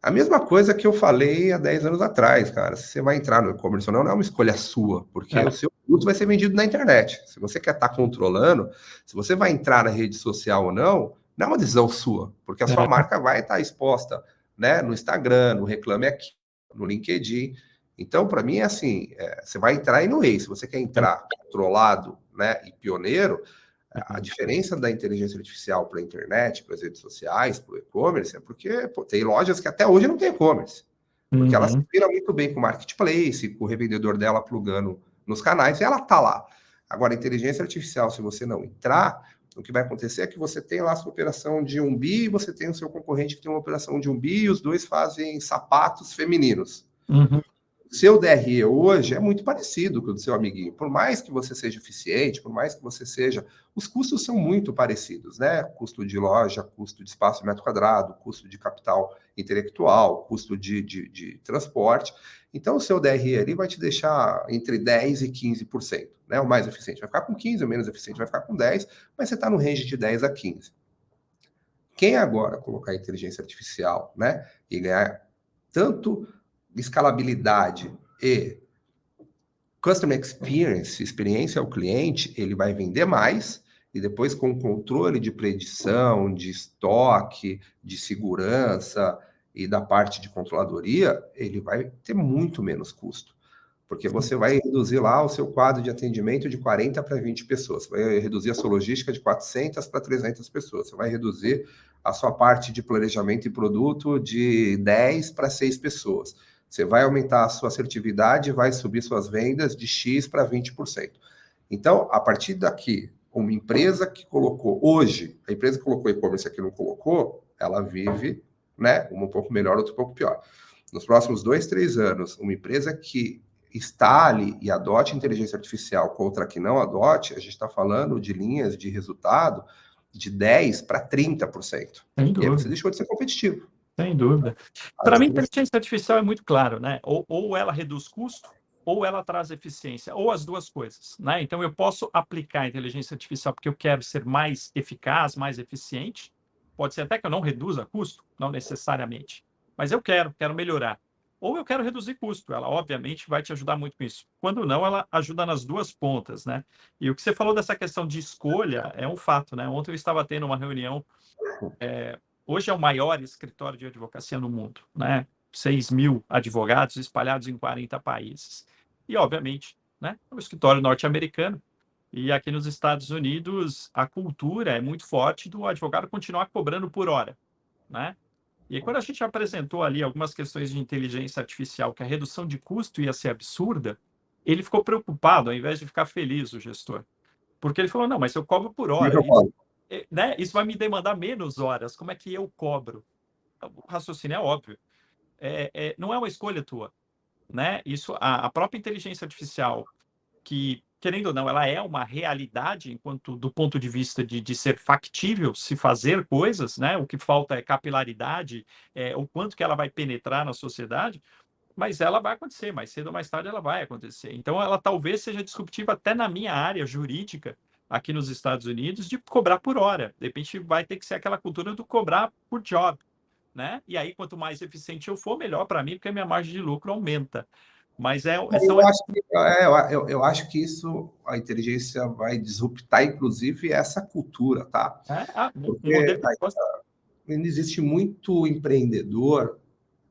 A mesma coisa que eu falei há 10 anos atrás, cara. Se você vai entrar no e-commerce ou não, não é uma escolha sua, porque o seu produto vai ser vendido na internet. Se você quer estar controlando, se você vai entrar na rede social ou não, não é uma decisão sua, porque a sua marca vai estar exposta, né, no Instagram, no Reclame Aqui, no LinkedIn. Então, para mim, é assim, você vai entrar e não é. Se você quer entrar controlado, né, e pioneiro, a diferença da inteligência artificial para a internet, para as redes sociais, para o e-commerce, é porque tem lojas que até hoje não tem e-commerce. Porque ela se vira muito bem com o marketplace, com o revendedor dela plugando nos canais, e ela está lá. Agora, a inteligência artificial, se você não entrar, o que vai acontecer é que você tem lá a sua operação de 1 bi, e você tem o seu concorrente que tem uma operação de 1 bi, e os dois fazem sapatos femininos. Uhum. Seu DRE hoje é muito parecido com o do seu amiguinho. Por mais que você seja eficiente, por mais que você seja... Os custos são muito parecidos, né? Custo de loja, custo de espaço de metro quadrado, custo de capital intelectual, custo de transporte. Então, o seu DRE ali vai te deixar entre 10% e 15%. Né? O mais eficiente vai ficar com 15%, o menos eficiente vai ficar com 10%, mas você está no range de 10% a 15%. Quem agora colocar inteligência artificial, né, e ganhar tanto escalabilidade e customer experience, experiência ao cliente, ele vai vender mais e depois com controle de predição, de estoque, de segurança e da parte de controladoria, ele vai ter muito menos custo. Porque você vai reduzir lá o seu quadro de atendimento de 40 para 20 pessoas. Você vai reduzir a sua logística de 400 para 300 pessoas. Você vai reduzir a sua parte de planejamento e produto de 10 para 6 pessoas. Você vai aumentar a sua assertividade, vai subir suas vendas de X para 20%. Então, a partir daqui, uma empresa que colocou hoje, a empresa que colocou e-commerce aqui não colocou, ela vive, né, uma um pouco melhor, outra um pouco pior. Nos próximos 2, 3 anos, uma empresa que instale e adote inteligência artificial contra que não adote, a gente está falando de linhas de resultado de 10% para 30%. E aí você deixou de ser competitivo. Sem dúvida. Para mim, inteligência artificial é muito claro, né? Ou ela reduz custo, ou ela traz eficiência, ou as duas coisas, né? Então, eu posso aplicar a inteligência artificial porque eu quero ser mais eficaz, mais eficiente. Pode ser até que eu não reduza custo, não necessariamente, mas eu quero melhorar. Ou eu quero reduzir custo, ela obviamente vai te ajudar muito com isso. Quando não, ela ajuda nas duas pontas, né? E o que você falou dessa questão de escolha é um fato, né? Ontem eu estava tendo uma reunião, hoje é o maior escritório de advocacia no mundo, né? 6.000 advogados espalhados em 40 países. E, obviamente, né, é um escritório norte-americano. E aqui nos Estados Unidos, a cultura é muito forte do advogado continuar cobrando por hora, né? E aí, quando a gente apresentou ali algumas questões de inteligência artificial, que a redução de custo ia ser absurda, ele ficou preocupado, ao invés de ficar feliz, o gestor. Porque ele falou, não, mas eu cobro por hora. Né? Isso vai me demandar menos horas. Como é que eu cobro? O raciocínio é óbvio. Não é uma escolha tua, né? Isso, a própria inteligência artificial, que, querendo ou não, ela é uma realidade enquanto do ponto de vista de ser factível, se fazer coisas, né? O que falta é capilaridade, o quanto que ela vai penetrar na sociedade, mas ela vai acontecer, mais cedo ou mais tarde ela vai acontecer. Então, ela talvez seja disruptiva até na minha área jurídica, aqui nos Estados Unidos, de cobrar por hora. De repente, vai ter que ser aquela cultura do cobrar por job, né? E aí, quanto mais eficiente eu for, melhor para mim, porque a minha margem de lucro aumenta. Mas eu acho que isso, a inteligência vai disruptar, inclusive, essa cultura, tá? Porque ainda existe muito empreendedor,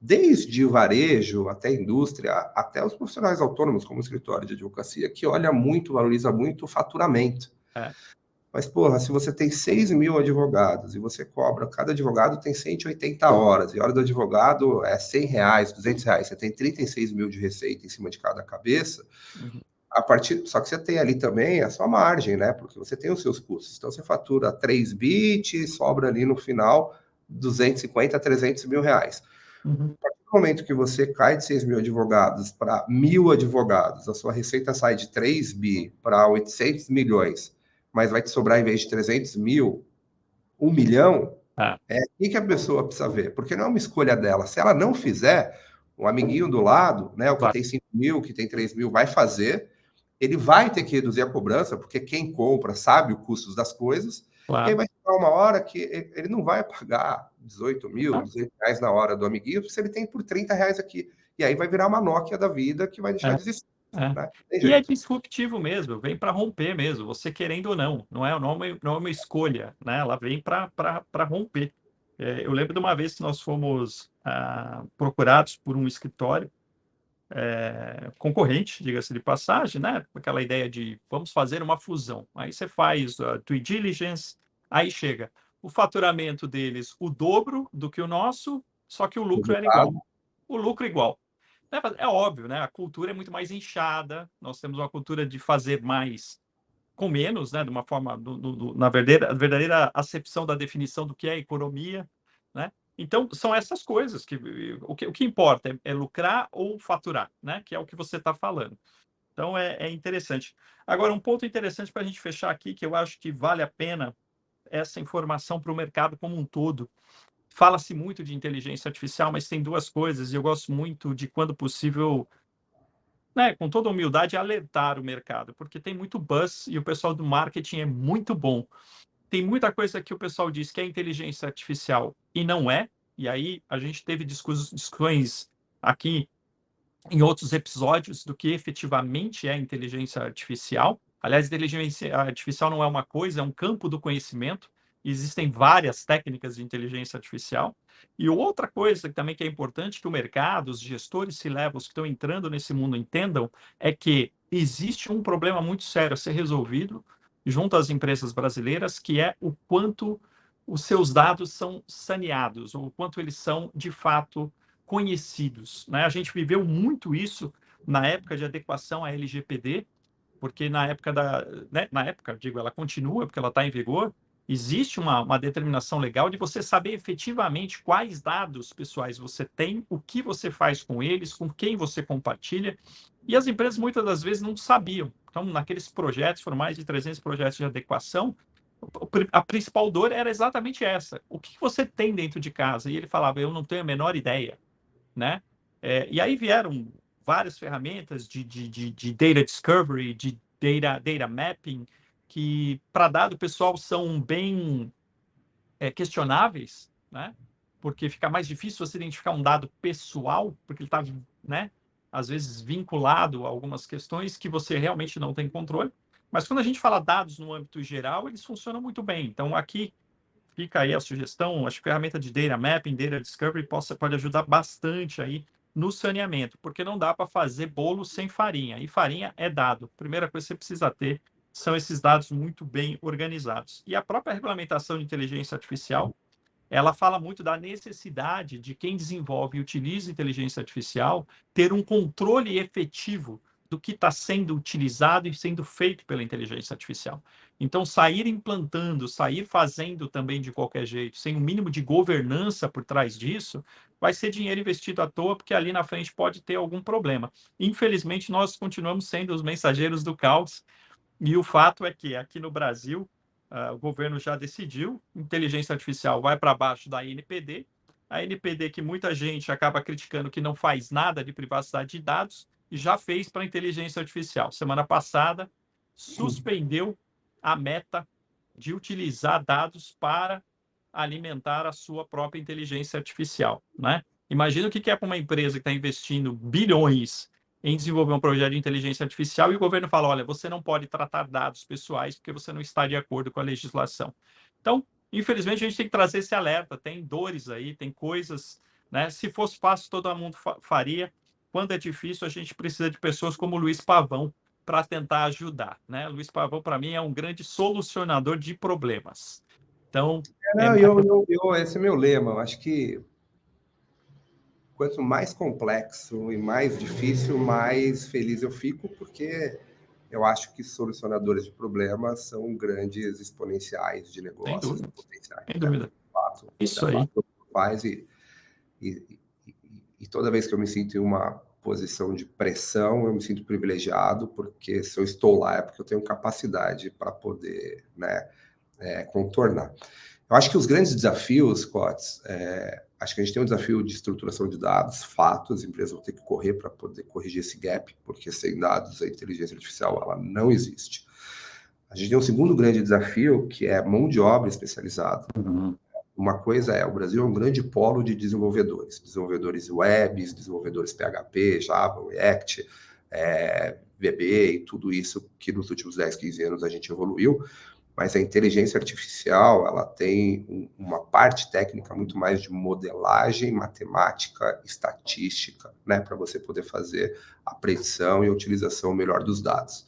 desde o varejo até a indústria, até os profissionais autônomos, como o escritório de advocacia, que olha muito, valoriza muito o faturamento. Mas, porra, se você tem 6.000 advogados e você cobra, cada advogado tem 180 horas, e a hora do advogado é R$100, R$200, você tem 36 mil de receita em cima de cada cabeça, só que você tem ali também a sua margem, né? Porque você tem os seus custos. Então, você fatura 3 bits, sobra ali no final 250 a 300 mil reais. A partir do momento que você cai de 6.000 advogados para 1.000 advogados, a sua receita sai de 3 bi para 800 milhões, mas vai te sobrar, em vez de 300 mil, 1 milhão, o que a pessoa precisa ver? Porque não é uma escolha dela. Se ela não fizer, um amiguinho do lado, né, o que tem 5 mil, que tem 3 mil, vai fazer, ele vai ter que reduzir a cobrança, porque quem compra sabe o custo das coisas, e aí Claro. vai chegar uma hora que ele não vai pagar 18 mil, Ah, R$ 200 na hora do amiguinho, se ele tem por R$ 30 aqui. E aí vai virar uma Nokia da vida que vai deixar é, de existir, é. né? Tem E é jeito. disruptivo mesmo, vem para romper mesmo, você querendo ou não, não é uma escolha, né? Ela vem para romper. Eu lembro de uma vez que nós fomos procurados por um escritório concorrente, diga-se de passagem, né? Aquela ideia de vamos fazer uma fusão. Aí você faz a due diligence, aí chega o faturamento deles o dobro do que o nosso, só que o lucro era igual. Resultado, O lucro igual. É óbvio, né? A cultura é muito mais inchada, nós temos uma cultura de fazer mais com menos, né? De uma forma, na verdadeira acepção da definição do que é economia, né? Então, são essas coisas que o que importa é lucrar ou faturar, né? Que é o que você está falando. Então, é interessante. Agora, um ponto interessante para a gente fechar aqui, que eu acho que vale a pena essa informação para o mercado como um todo. Fala-se muito de inteligência artificial, mas tem duas coisas, e eu gosto muito de, quando possível, né, com toda humildade, alertar o mercado, porque tem muito buzz e o pessoal do marketing é muito bom. Tem muita coisa que o pessoal diz que é inteligência artificial e não é, e aí a gente teve discussões aqui em outros episódios do que efetivamente é inteligência artificial. Aliás, inteligência artificial não é uma coisa, é um campo do conhecimento. Existem várias técnicas de inteligência artificial. E outra coisa também que é importante que o mercado, os gestores C-levels que estão entrando nesse mundo entendam, é que existe um problema muito sério a ser resolvido junto às empresas brasileiras, que é o quanto os seus dados são saneados, ou o quanto eles são, de fato, conhecidos, né? A gente viveu muito isso na época de adequação à LGPD, porque na época, digo, ela continua, porque ela está em vigor, existe uma determinação legal de você saber efetivamente quais dados pessoais você tem, o que você faz com eles, com quem você compartilha, e as empresas muitas das vezes não sabiam. Então, naqueles projetos, foram mais de 300 projetos de adequação, a principal dor era exatamente essa. O que você tem dentro de casa? E ele falava, eu não tenho a menor ideia, né? E aí vieram várias ferramentas de data discovery, de data mapping, que para dado pessoal são bem questionáveis, né? Porque fica mais difícil você identificar um dado pessoal, porque ele está, né, às vezes vinculado a algumas questões que você realmente não tem controle. Mas quando a gente fala dados no âmbito geral, eles funcionam muito bem. Então, aqui fica aí a sugestão, acho que a ferramenta de data mapping, data discovery pode ajudar bastante aí no saneamento, porque não dá para fazer bolo sem farinha, e farinha é dado. A primeira coisa que você precisa ter são esses dados muito bem organizados. E a própria regulamentação de inteligência artificial, ela fala muito da necessidade de quem desenvolve e utiliza inteligência artificial ter um controle efetivo do que está sendo utilizado e sendo feito pela inteligência artificial. Então, sair implantando, sair fazendo também de qualquer jeito, sem um mínimo de governança por trás disso, vai ser dinheiro investido à toa, porque ali na frente pode ter algum problema. Infelizmente, nós continuamos sendo os mensageiros do caos, e o fato é que aqui no Brasil, o governo já decidiu, inteligência artificial vai para baixo da NPD, a NPD que muita gente acaba criticando que não faz nada de privacidade de dados, e já fez para a inteligência artificial. Semana passada, suspendeu a meta de utilizar dados para alimentar a sua própria inteligência artificial, né? Imagina o que é para uma empresa que está investindo bilhões em desenvolver um projeto de inteligência artificial e o governo fala, olha, você não pode tratar dados pessoais porque você não está de acordo com a legislação. Então, infelizmente, a gente tem que trazer esse alerta. Tem dores aí, tem coisas, né? Se fosse fácil, todo mundo faria. Quando é difícil, a gente precisa de pessoas como o Luiz Pavão para tentar ajudar, né? Luiz Pavão, para mim, é um grande solucionador de problemas. Então, não, esse é meu lema. Eu acho que quanto mais complexo e mais difícil, mais feliz eu fico, porque eu acho que solucionadores de problemas são grandes exponenciais de sem negócios dúvida, potenciais. sem Né? dúvida. Isso Da aí. fato, faz e toda vez que eu me sinto em uma posição de pressão, eu me sinto privilegiado, porque se eu estou lá é porque eu tenho capacidade para poder, né, contornar. Eu acho que os grandes desafios, Cotes, acho que a gente tem um desafio de estruturação de dados, fato, as empresas vão ter que correr para poder corrigir esse gap, porque sem dados a inteligência artificial ela não existe. A gente tem um segundo grande desafio, que é mão de obra especializada. Uma coisa o Brasil é um grande polo de desenvolvedores web, desenvolvedores PHP, Java, React, VB e tudo isso que nos últimos 10, 15 anos a gente evoluiu, mas a inteligência artificial, ela tem uma parte técnica muito mais de modelagem, matemática, estatística, né, para você poder fazer a predição e a utilização melhor dos dados.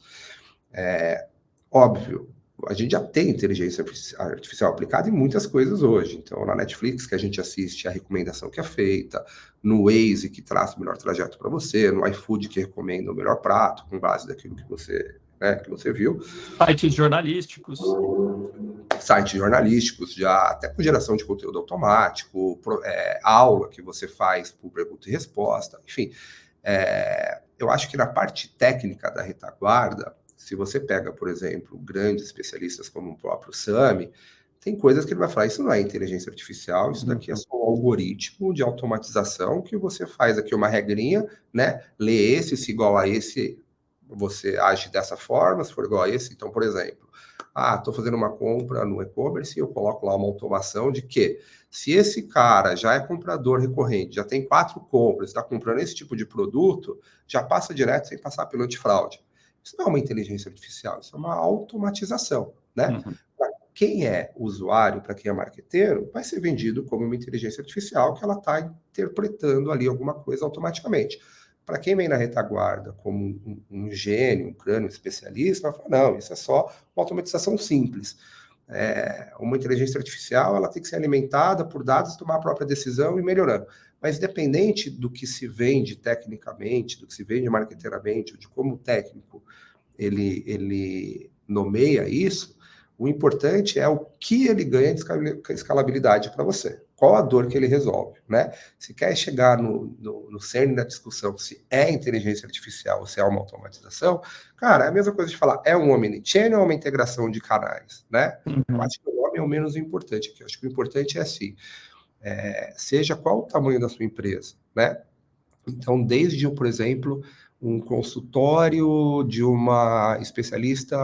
Óbvio, a gente já tem inteligência artificial aplicada em muitas coisas hoje. Então, na Netflix, que a gente assiste a recomendação que é feita, no Waze, que traça o melhor trajeto para você, no iFood, que recomenda o melhor prato, com base daquilo que você viu. Sites jornalísticos, já até com geração de conteúdo automático, aula que você faz por pergunta e resposta, enfim. Eu acho que na parte técnica da retaguarda, se você pega, por exemplo, grandes especialistas como o próprio Sami, tem coisas que ele vai falar, isso não é inteligência artificial, isso daqui é só um algoritmo de automatização que você faz aqui uma regrinha, né? Lê esse, se igual a esse, você age dessa forma, se for igual a esse. Então, por exemplo, estou fazendo uma compra no e-commerce e eu coloco lá uma automação de que, se esse cara já é comprador recorrente, já tem 4 compras, está comprando esse tipo de produto, já passa direto sem passar pelo antifraude. Isso não é uma inteligência artificial, isso é uma automatização, né? Para quem é usuário, para quem é marqueteiro, vai ser vendido como uma inteligência artificial que ela está interpretando ali alguma coisa automaticamente. Para quem vem na retaguarda como um gênio, um crânio especialista, vai falar, não, isso é só uma automatização simples. Uma inteligência artificial, ela tem que ser alimentada por dados, tomar a própria decisão e melhorando. Mas independente do que se vende tecnicamente, do que se vende marqueteiramente, de como o técnico ele nomeia isso, o importante é o que ele ganha de escalabilidade para você. Qual a dor que ele resolve, né? Se quer chegar no cerne da discussão se é inteligência artificial ou se é uma automatização, cara, é a mesma coisa de falar, é um omnichannel ou uma integração de canais, né? Eu acho que o nome é o menos importante aqui. Eu acho que o importante é assim, seja qual o tamanho da sua empresa, né? Então, desde, por exemplo, um consultório de uma especialista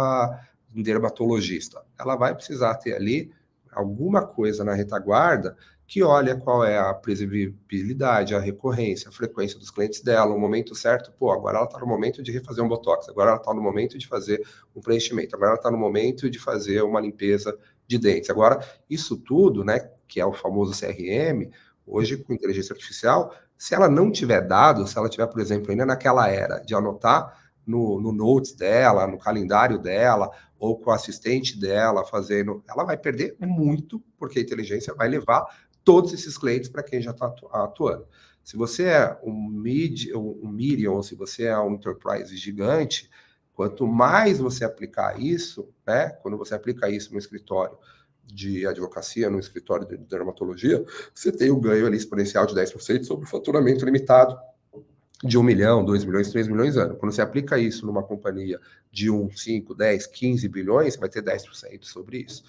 em dermatologista, ela vai precisar ter ali alguma coisa na retaguarda que olha qual é a previsibilidade, a recorrência, a frequência dos clientes dela, o momento certo, agora ela está no momento de refazer um botox, agora ela está no momento de fazer um preenchimento, agora ela está no momento de fazer uma limpeza de dentes. Agora, isso tudo, né, que é o famoso CRM, hoje com inteligência artificial, se ela não tiver dados, se ela tiver, por exemplo, ainda naquela era de anotar no notes dela, no calendário dela, ou com o assistente dela fazendo, ela vai perder muito, porque a inteligência vai levar todos esses clientes para quem já está atuando. Se você é um medium, ou se você é um enterprise gigante, quanto mais você aplicar isso, né, quando você aplica isso no escritório de advocacia, no escritório de dermatologia, você tem o ganho ali exponencial de 10% sobre o faturamento limitado de 1 milhão, 2 milhões, 3 milhões ano. Quando você aplica isso numa companhia de 5, 10, 15 bilhões, você vai ter 10% sobre isso.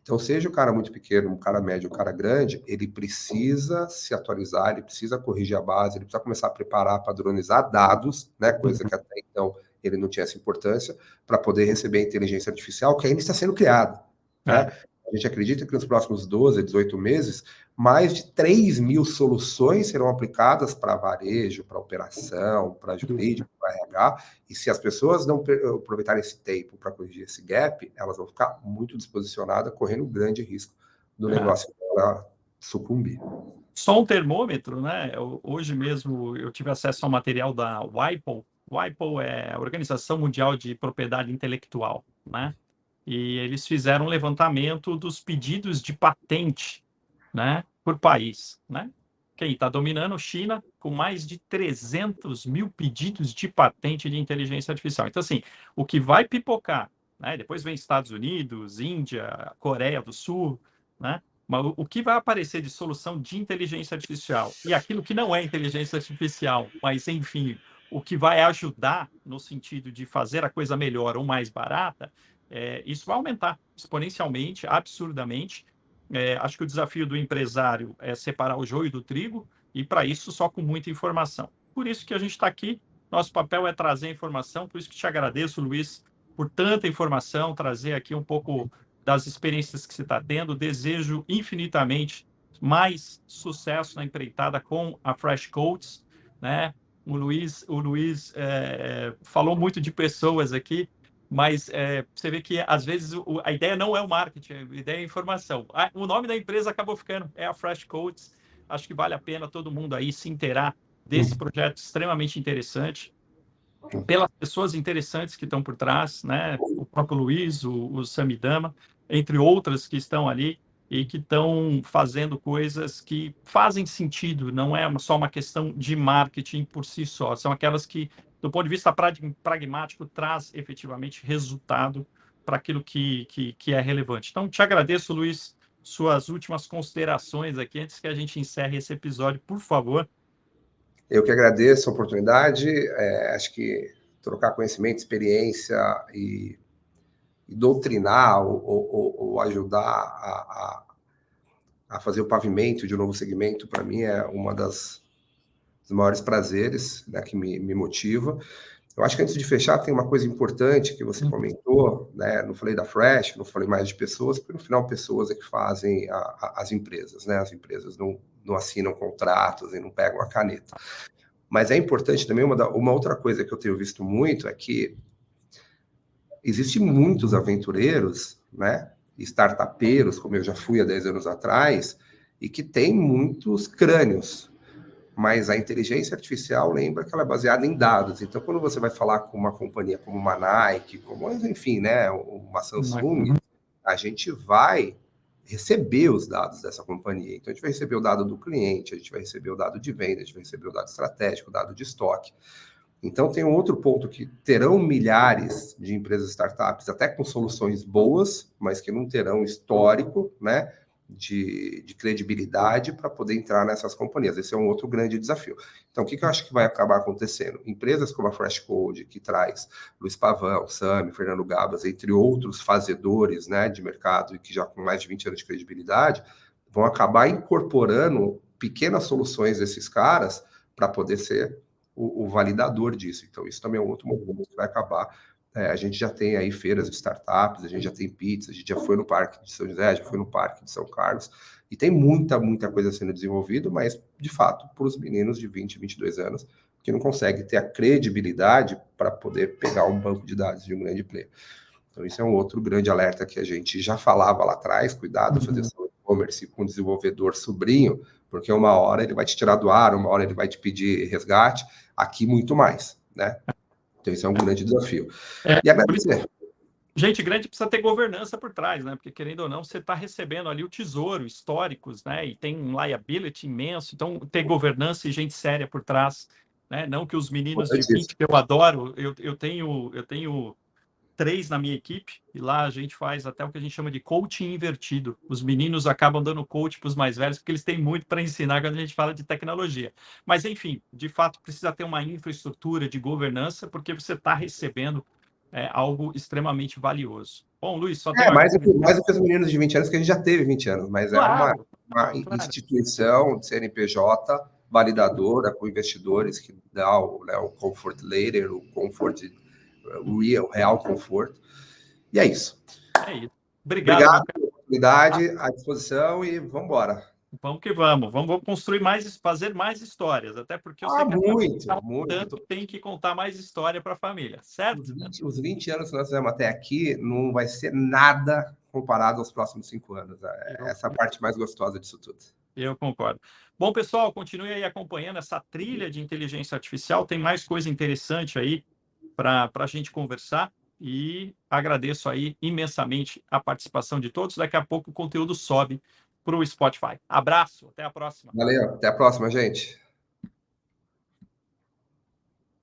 Então, seja o cara muito pequeno, um cara médio, um cara grande, ele precisa se atualizar, ele precisa corrigir a base, ele precisa começar a preparar, padronizar dados, né, coisa que até então ele não tinha essa importância, para poder receber a inteligência artificial que ainda está sendo criada, né? A gente acredita que nos próximos 12 a 18 meses, mais de 3 mil soluções serão aplicadas para varejo, para operação, para jurídico, para RH, e se as pessoas não aproveitarem esse tempo para corrigir esse gap, elas vão ficar muito disposicionadas, correndo um grande risco do negócio dela sucumbir. Só um termômetro, né? Hoje mesmo eu tive acesso ao material da WIPO. WIPO é a Organização Mundial de Propriedade Intelectual, né? E eles fizeram um levantamento dos pedidos de patente, né, por país, né? Quem está dominando? China, com mais de 300 mil pedidos de patente de inteligência artificial. Então, assim, o que vai pipocar, né? Depois vem Estados Unidos, Índia, Coreia do Sul, né? Mas o que vai aparecer de solução de inteligência artificial e aquilo que não é inteligência artificial, mas, enfim, o que vai ajudar no sentido de fazer a coisa melhor ou mais barata, isso vai aumentar exponencialmente, absurdamente, Acho que o desafio do empresário é separar o joio do trigo, e para isso só com muita informação. Por isso que a gente está aqui, nosso papel é trazer informação, por isso que te agradeço, Luiz, por tanta informação, trazer aqui um pouco das experiências que você está tendo. Desejo infinitamente mais sucesso na empreitada com a Fresh Coats, né? O Luiz falou muito de pessoas aqui, mas você vê que às vezes a ideia não é o marketing, a ideia é a informação. O nome da empresa acabou ficando, é a Fresh Coats. Acho que vale a pena todo mundo aí se inteirar desse projeto extremamente interessante, pelas pessoas interessantes que estão por trás, né? O próprio Luiz, o Samidama, entre outras que estão ali e que estão fazendo coisas que fazem sentido, não é só uma questão de marketing por si só, são aquelas que, do ponto de vista pragmático, traz efetivamente resultado para aquilo que é relevante. Então, te agradeço, Luiz, suas últimas considerações aqui, antes que a gente encerre esse episódio, por favor. Eu que agradeço a oportunidade, acho que trocar conhecimento, experiência e doutrinar ou ajudar a fazer o pavimento de um novo segmento, para mim, é uma dos maiores prazeres, né, que me motiva. Eu acho que antes de fechar, tem uma coisa importante que você comentou, né? Não falei da Fresh, não falei mais de pessoas, porque no final, pessoas é que fazem as empresas, né? As empresas não assinam contratos e não pegam a caneta. Mas é importante também, uma outra coisa que eu tenho visto muito é que existem muitos aventureiros, né? Startupeiros, como eu já fui há 10 anos atrás, e que tem muitos crânios. Mas a inteligência artificial, lembra que ela é baseada em dados. Então, quando você vai falar com uma companhia como uma Nike, como, enfim, né, uma Samsung, a gente vai receber os dados dessa companhia. Então, a gente vai receber o dado do cliente, a gente vai receber o dado de venda, a gente vai receber o dado estratégico, o dado de estoque. Então, tem um outro ponto que terão milhares de empresas startups, até com soluções boas, mas que não terão histórico, né, de credibilidade para poder entrar nessas companhias. Esse é um outro grande desafio. Então, o que eu acho que vai acabar acontecendo? Empresas como a Fresh Code, que traz Luiz Pavão, Sami, Fernando Gabas, entre outros fazedores, né, de mercado e que já com mais de 20 anos de credibilidade, vão acabar incorporando pequenas soluções desses caras para poder ser o validador disso. Então, isso também é um outro movimento que vai acabar. A gente já tem aí feiras de startups, a gente já tem pizza, a gente já foi no Parque de São José, já foi no Parque de São Carlos, e tem muita coisa sendo desenvolvida, mas, de fato, para os meninos de 20, 22 anos, que não conseguem ter a credibilidade para poder pegar um banco de dados de um grande player. Então, isso é um outro grande alerta que a gente já falava lá atrás, cuidado, fazer seu e-commerce com um desenvolvedor sobrinho, porque uma hora ele vai te tirar do ar, uma hora ele vai te pedir resgate, aqui muito mais, né? Então, isso é um grande desafio. E agradecer. Gente grande precisa ter governança por trás, né? Porque, querendo ou não, você está recebendo ali o tesouro, históricos, né? E tem um liability imenso. Então, ter governança e gente séria por trás, né? Não que os meninos de 20 que eu adoro, eu tenho 3 na minha equipe, e lá a gente faz até o que a gente chama de coaching invertido. Os meninos acabam dando coach para os mais velhos, porque eles têm muito para ensinar quando a gente fala de tecnologia. Mas, enfim, de fato, precisa ter uma infraestrutura de governança, porque você está recebendo algo extremamente valioso. Bom, Luiz, só tem mais do que os meninos de 20 anos, que a gente já teve 20 anos, mas claro, é uma instituição de CNPJ validadora com investidores que dá o comfort layer, o comfort real conforto. E é isso. É isso. Obrigado pela oportunidade, à disposição e vamos embora. Vamos que vamos. Vamos construir fazer mais histórias, até porque eu sei que muito. Tem que contar mais história para a família, certo? Os 20 anos que nós fizemos até aqui não vai ser nada comparado aos próximos 5 anos. Essa é a parte mais gostosa disso tudo. Eu concordo. Bom, pessoal, continue aí acompanhando essa trilha de inteligência artificial. Tem mais coisa interessante aí para a gente conversar. E agradeço aí imensamente a participação de todos. Daqui a pouco o conteúdo sobe para o Spotify. Abraço, até a próxima. Valeu, até a próxima, gente.